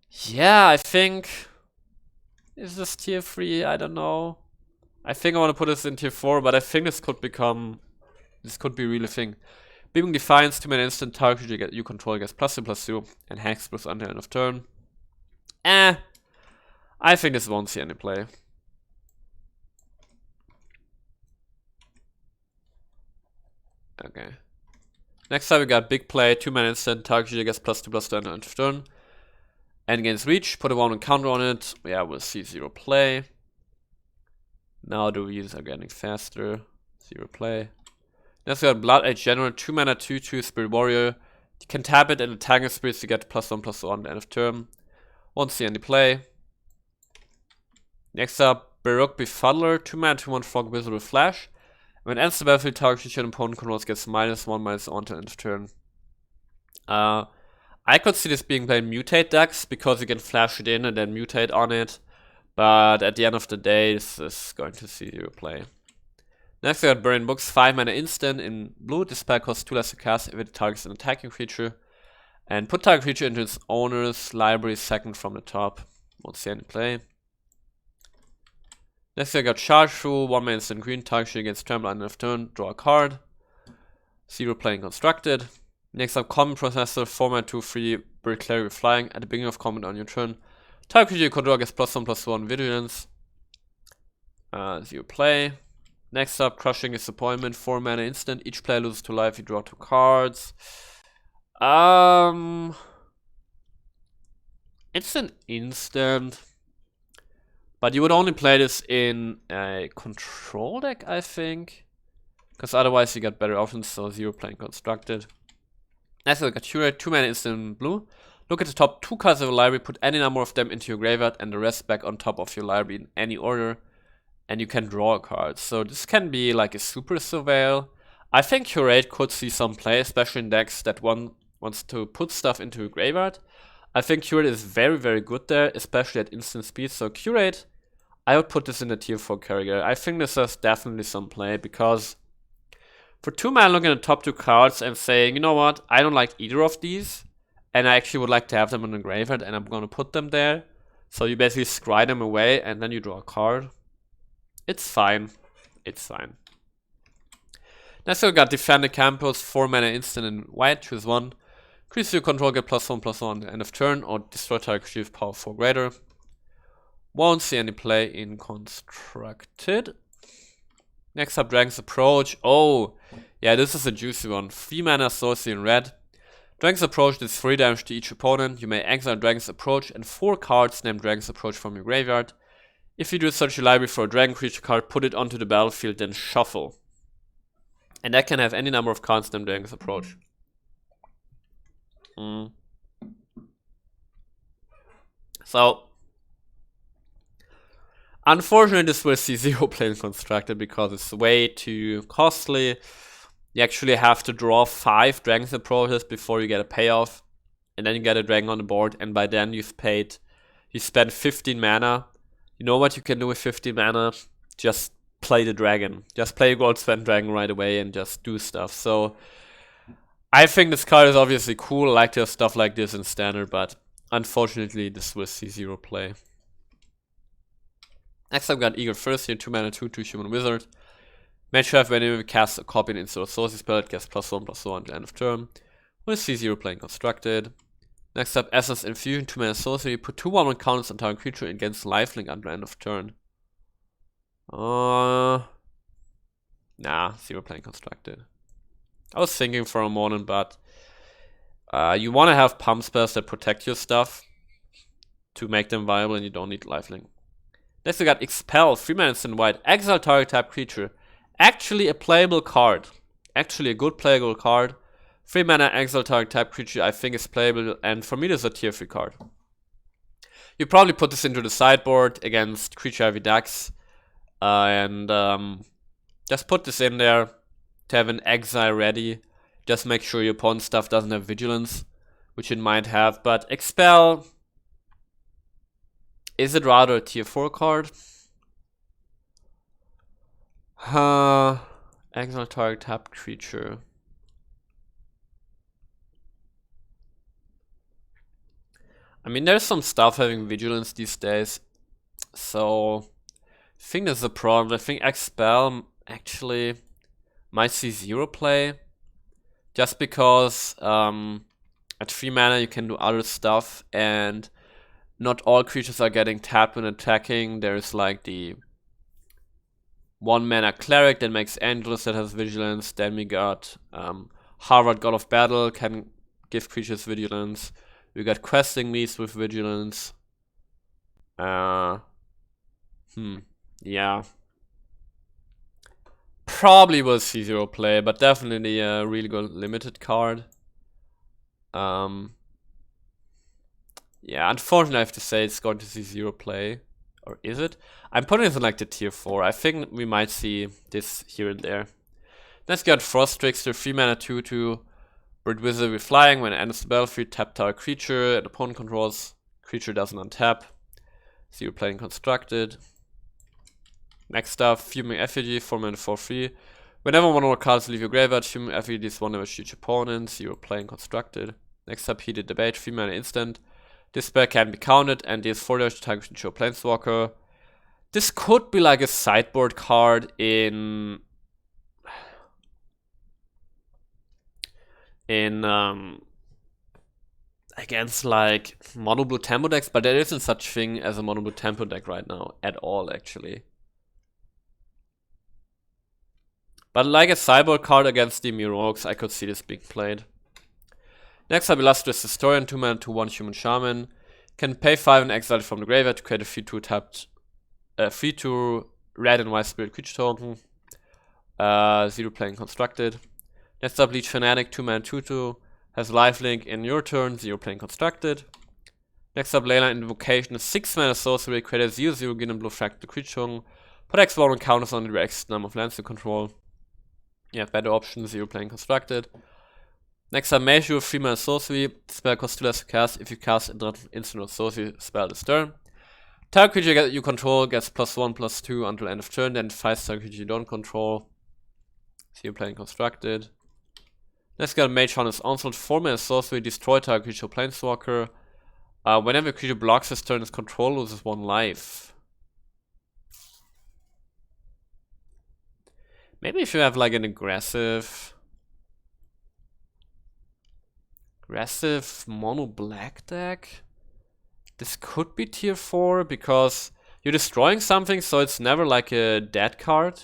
yeah, I think... Is this tier 3? I don't know. I think I want to put this in tier 4, but I think this could become... This could be really a thing. Beaming Defiance, 2 mana instant, target you control gets +2/+2, and Hex plus until end of turn. I think this won't see any play. Okay. Next time we got Big Play, 2 mana instant, target gets +2/+2 until end of turn. And gains reach, put a 1 counter on it. Yeah, we'll see 0 play. Now the wheels are getting faster. 0 play. Next we got Blood Mage General, 2 mana 2/2 Spirit Warrior. You can tap it and attack with spirits to get +1/+1 at the end of turn. Won't see any play. Next up, Baroque Befuddler, 2 mana 2/1 Frog Wizard with Flash. When it ends the battlefield, target creature and opponent controls gets -1/-1 till end of turn. I could see this being played in mutate decks because you can flash it in and then mutate on it. But at the end of the day, this is going to see 0 play. Next we got Burning Books, 5 mana instant in blue. This spell costs 2 less to cast if it targets an attacking creature. And put target creature into its owner's library second from the top. Won't see any play. Next we got Charge Through, 1 mana instant green. Target creature against trample at the end of turn. Draw a card. 0 playing constructed. Next up, Common Processor, 4 mana 2/3. Bird Clary with Flying. At the beginning of combat on your turn, target creature you control gets +1/+1 Vigilance. 0 play. Next up, Crushing Disappointment, 4 mana instant. Each player loses 2 life, you draw 2 cards. It's an instant. But you would only play this in a control deck, I think. Because otherwise you get better options, so 0 playing constructed. Next we got Curate, 2 mana instant in blue. Look at the top 2 cards of your library, put any number of them into your graveyard and the rest back on top of your library in any order. And you can draw a card. So this can be like a Super Surveil. I think Curate could see some play, especially in decks that wants to put stuff into a graveyard. I think Curate is very, very good there, especially at instant speed. So Curate, I would put this in the tier 4 category. I think this has definitely some play because For 2 mana, looking at the top 2 cards and saying, you know what, I don't like either of these, and I actually would like to have them in the graveyard, and I'm gonna put them there. So you basically scry them away, and then you draw a card. It's fine. It's fine. Next we got Defend the Campus, 4 mana instant in white, choose 1. Creature you control get +1/+1 end of turn, or destroy target creature with power 4 greater. Won't see any play in Constructed. Next up, Dragon's Approach. Oh, yeah, this is a juicy one. 3 mana sorcery in red. Dragon's Approach does 3 damage to each opponent. You may exile Dragon's Approach and 4 cards named Dragon's Approach from your graveyard. If you do search your library for a dragon creature card, put it onto the battlefield, then shuffle. And that can have any number of cards named Dragon's Approach. So, unfortunately, this will see 0 play in Constructed because it's way too costly. You actually have to draw 5 Dragon's Approaches before you get a payoff. And then you get a dragon on the board, and by then you spent 15 mana. You know what you can do with 15 mana? Just play the dragon. Just play a gold spent dragon right away and just do stuff. So I think this card is obviously cool. I like to have stuff like this in standard, but unfortunately this will see 0 play. Next I've got Eager First here, 2 mana 2/2 Human Wizard. Match have whenever we cast a copy into a sorcery spell, it gets +1/+1 at the end of turn. We'll see 0 playing Constructed. Next up, Essence Infusion, 2 mana sorcery. Put 2 1/1 counters on target creature against lifelink at the end of turn. Nah, 0 playing Constructed. I was thinking for a moment, but you want to have pump spells that protect your stuff to make them viable, and you don't need lifelink. Next we got Expel, 3 mana instant white. Exile target type creature. Actually a playable card. Actually a good playable card. 3 mana exile target type creature I think is playable, and for me this is a tier 3 card. You probably put this into the sideboard against creature heavy decks, and just put this in there to have an exile ready. Just make sure your opponent's stuff doesn't have vigilance, which it might have, but Expel, is it rather a tier 4 card? Exile target tapped creature. I mean, there's some stuff having vigilance these days, so I think there's a problem. I think Expel actually might see 0 play, just because at 3 mana you can do other stuff, and not all creatures are getting tapped when attacking. There's like the 1 mana cleric that makes Angelus that has vigilance. Then we got Harvard God of Battle can give creatures vigilance. We got Questing Beast with vigilance. Yeah. Probably will see 0 play, but definitely a really good limited card. Yeah, unfortunately I have to say it's going to see 0 play. Or is it? I'm putting it in like the tier 4. I think we might see this here and there. Next we got Frost Trickster, 3 mana 2/2. Bird Wizard with Flying. When it enters the battlefield, tap target creature and opponent controls. Creature doesn't untap. 0 playing Constructed. Next up, Fuming Effigy, 4 mana 4/3. Whenever one of our cards leave your graveyard, Fuming Effigy deals 1 damage to each opponent. 0 playing Constructed. Next up, Heated Debate, 3 mana instant. This spell can be counted and deals 4 damage to target creature or planeswalker. This could be like a sideboard card in against like mono blue tempo decks, but there isn't such thing as a mono blue tempo deck right now at all, actually. But like a sideboard card against the Mirogues, I could see this being played. Next up, Illustrious Historian, 2 mana 2/1 Human Shaman. Can pay 5 and exile it from the graveyard to create a 3/2 tapped 3/2 red and white spirit creature token. 0 playing Constructed. Next up, Leech Fanatic, 2 mana 2/2. Has lifelink in your turn, 0 playing Constructed. Next up, Leyline Invocation, a 6 mana sorcery, create a 0/0 green and blue fractal creature token. Put X1 and counters on the direct number of lands you control. Yeah, better option, 0 playing Constructed. Next up, Mage, 3 mana sorcery. Spell costs 2 less to cast if you cast an instant or sorcery spell this turn. Target creature you control gets +1/+2 until end of turn, then fights target creature you don't control. So you're playing constructed. Next got Mage Hunter's Onslaught, 4 mana sorcery, destroy target creature planeswalker. Whenever a creature blocks his turn, its control loses 1 life. Maybe if you have like an aggressive mono black deck, this could be tier 4 because you're destroying something, so it's never like a dead card.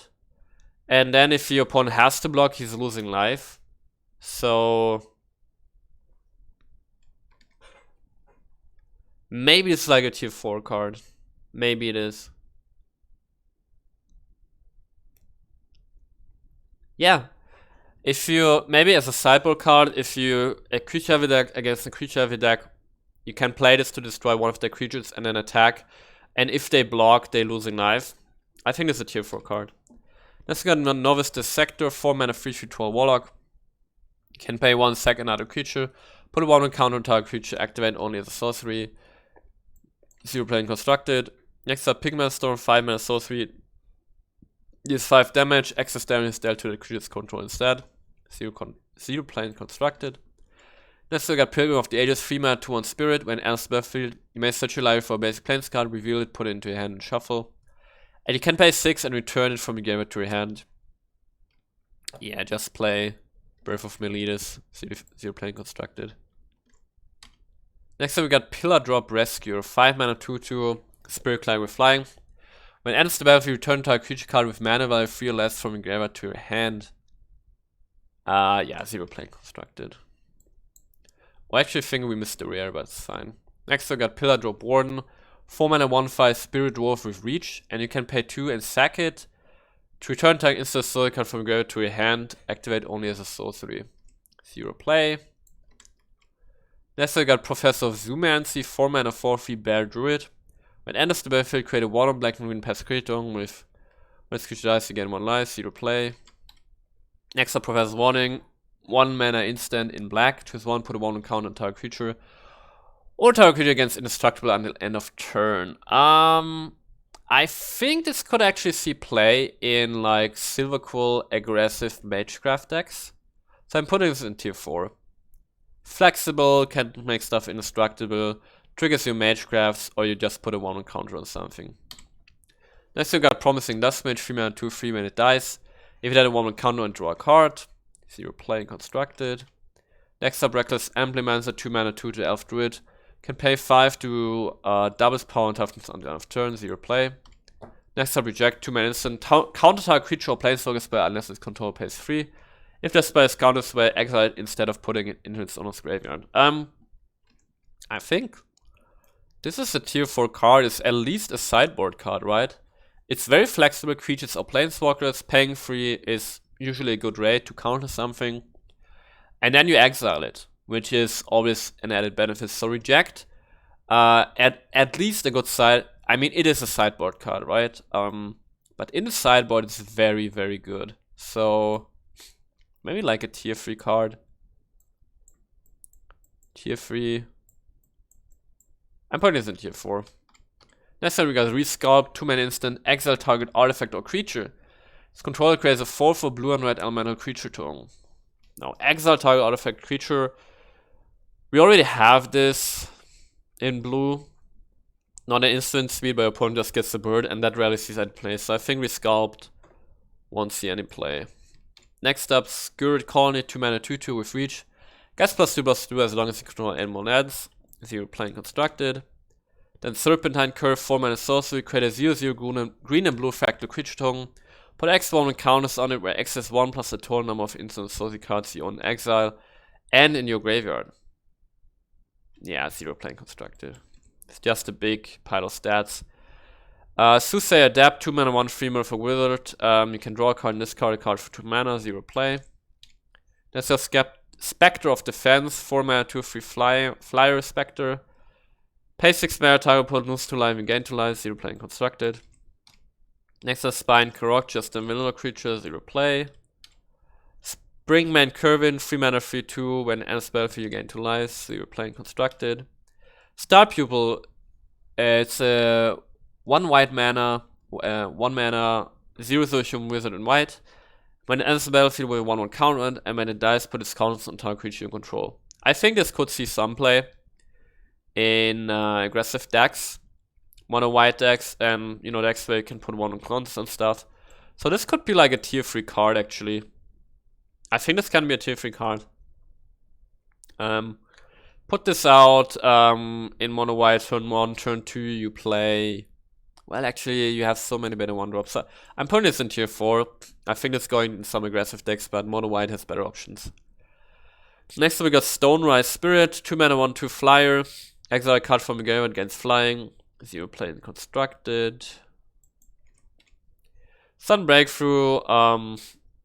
And then if your opponent has to block, he's losing life. So maybe it's like a tier 4 card. Maybe it is. Yeah. If you, maybe as a sideboard card, if you a creature heavy deck against a creature heavy deck, you can play this to destroy one of their creatures and then attack. And if they block, they're losing life. I think it's a tier 4 card. Let's get Novice Dissector, 4 mana 3/3 Warlock. Can pay 1 sack another creature. Put a 1 counter on target creature, activate only as a sorcery. 0 playing constructed. Next up, Pigment Storm, 5 mana sorcery. Deals 5 damage, excess damage is dealt to the creature's control instead. 0 playing constructed. Next we got Pilgrim of the Ages, 3 mana 2/1 spirit. When it enters the battlefield, you may search your library for a basic planes card, reveal it, put it into your hand and shuffle. And you can pay 6 and return it from your graveyard to your hand. Yeah, just play Birth of Meletis, 0 playing constructed. Next up we got Pillar Drop Rescue, 5 mana 2/2, Spirit Climb with Flying. When it enters the battlefield, return target creature card with mana value 3 or less from your graveyard to your hand. Yeah, 0 playing constructed. I actually think we missed the rare, but it's fine. Next we got Pillar Drop Warden, 4 mana 1/5 Spirit Dwarf with Reach, and you can pay 2 and sack it. To return target instant story card from your graveyard to your hand, activate only as a sorcery. 0 play. Next we got Professor of Zoomancy, 4 mana 4/3 Bear Druid. When it enters the battlefield, create a 1 black and green pass creature with when its creature dies, you gain 1 life, 0 play. Next up, Professor's Warning, 1 mana instant in black, choose 1, put a 1 counter on target creature. Or target creature against indestructible until end of turn. I think this could actually see play in like Silver Quill aggressive Magecraft decks. So I'm putting this in tier 4. Flexible, can make stuff indestructible, triggers your Magecrafts, or you just put a 1 counter on something. Next you got Promising Dust Mage, 3 mana 2/3 when it dies. If it had a 1 counter and draw a card, 0 playing constructed. Next up, Reckless Implementor, 2 mana 2 Elf Druid. Can pay 5 to doubles power and toughness on the end of turn, 0 play. Next up, Reject, 2 mana instant. Counter target creature or planeswalker spell unless its control pays 3. If the spell is counter spell, exile it instead of putting it into its owner's graveyard. I think this is a tier 4 card. It's at least a sideboard card, right? It's very flexible. Creatures or planeswalkers. Paying 3 is usually a good rate to counter something. And then you exile it, which is always an added benefit. So Reject, at least a good side. I mean, it is a sideboard card, right? But in the sideboard, it's very, very good. So maybe like a tier 3 card. Tier 3. I'm putting this in tier 4. Next time we got Resculpt, 2 mana instant, exile target artifact or creature. Its controller creates a 4/4 blue and red elemental creature token. Now, exile target artifact creature. We already have this in blue. Not an instant speed, but your opponent just gets the bird, and that rarely sees any play. So I think Resculpt won't see any play. Next up, Scurrid Colony, 2 mana 2/2 with Reach. Gets +2/+2 as long as you control any monads. 0 playing constructed. Then Serpentine Curve, 4 mana sorcery, create a 0/0 green and blue fractal creature token. Put X1 and counters on it, where X is 1 plus the total number of instant sorcery cards you own in exile and in your graveyard. Yeah, 0 playing constructed. It's just a big pile of stats. Soothsayer Adapt, 2 mana 1/3 for Wizard. You can draw a card and discard a card for 2 mana, 0 play. There's a Spectre of Defense, 4 mana 2/3 flyer Spectre. Pay 6 mana, target opponent lose 2 life and gain 2 life, 0 playing constructed. Next is Spine Karok, just a vanilla creature, 0 play. Springman Curvin, 3 mana 3/2, when enters battlefield you gain 2 lives, 0 playing constructed. Star Pupil, it's a 1 white mana, 1 mana, 0/0 human wizard in white. When it enters the battlefield with a 1/1 counter on it, and when it dies, put its counters on target creature you control. I think this could see some play in aggressive decks, mono white decks, and you know, decks where you can put 1/1 counters and stuff. So this could be like a tier 3 card actually. I think this can be a tier 3 card. Put this out in mono white turn 1, turn 2 you play. Well, actually, you have so many better 1-drops. So I'm putting this in tier 4. I think it's going in some aggressive decks, but mono white has better options. Next we got Stonerise Spirit, 2 mana 1/2 flyer. Exile a card from the game against flying. 0 play and constructed. Sun Breakthrough.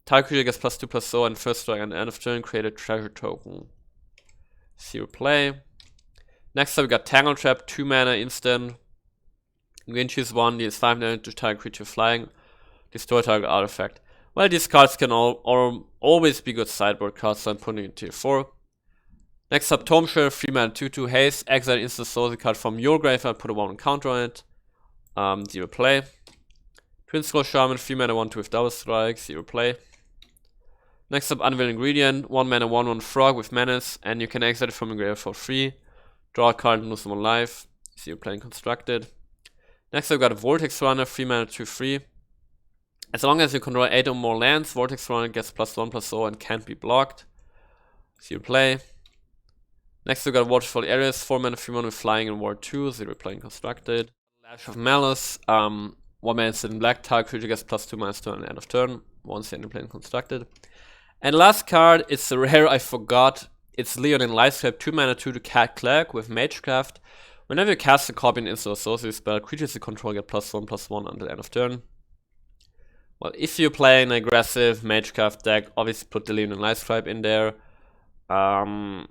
Target creature gets +2/+0 and first strike at the end of turn. Create a treasure token. 0 play. Next up we got Tangle Trap, 2 mana instant. You can choose one, deals 5 damage to target creature flying. Destroy target artifact. Well, these cards can always be good sideboard cards, so I'm putting it in tier 4. Next up, Tome Share, 3 mana 2/2 haste. Exile instant sorcery card from your graveyard, put a 1 counter on it. 0 play. Twin Scroll Shaman, 3 mana 1/2 with double strike, 0 play. Next up, Unveiled Ingredient, 1 mana 1/1 frog with menace, and you can exile it from your graveyard for free. Draw a card and lose 1 life, 0 play and constructed. Next I've got a Vortex Runner, 3 mana 2/3. As long as you control 8 or more lands, Vortex Runner gets +1/+0 and can't be blocked. 0 play. Next we've got Waterfall Areas, 4 mana 3/1 with flying and ward 2, 0 play and constructed. Lash of Malice, 1 mana in black, target creature gets +2/+2 on the end of turn, 1 0 play and constructed. And last card, it's a rare I forgot. It's Leon in Lightscape, 2 mana 2 to Cat Clerk with Magecraft. Whenever you cast a copy in instant or sorcery spell, creatures you control get +1/+1 until the end of turn. Well, if you play an aggressive Magecraft deck, obviously put the Leon in Lightscape in there. The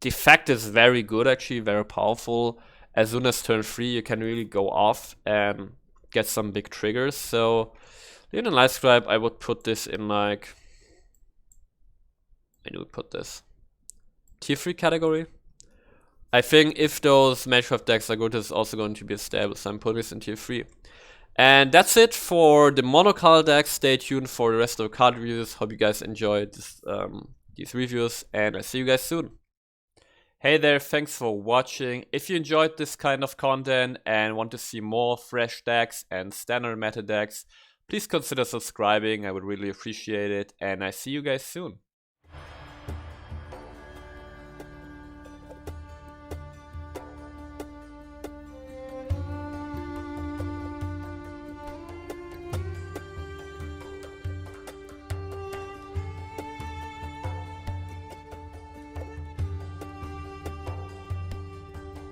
effect is very good actually, very powerful. As soon as turn 3 you can really go off and get some big triggers. So Leon in Lightscape, I would put this in like, I would put this tier 3 category. I think if those Magecraft decks are good, it's also going to be stable, so I'm putting this in tier 3. And that's it for the Monocolored decks. Stay tuned for the rest of the card reviews. Hope you guys enjoyed this, these reviews, and I'll see you guys soon. Hey there, thanks for watching. If you enjoyed this kind of content and want to see more fresh decks and standard meta decks, please consider subscribing. I would really appreciate it, and I see you guys soon.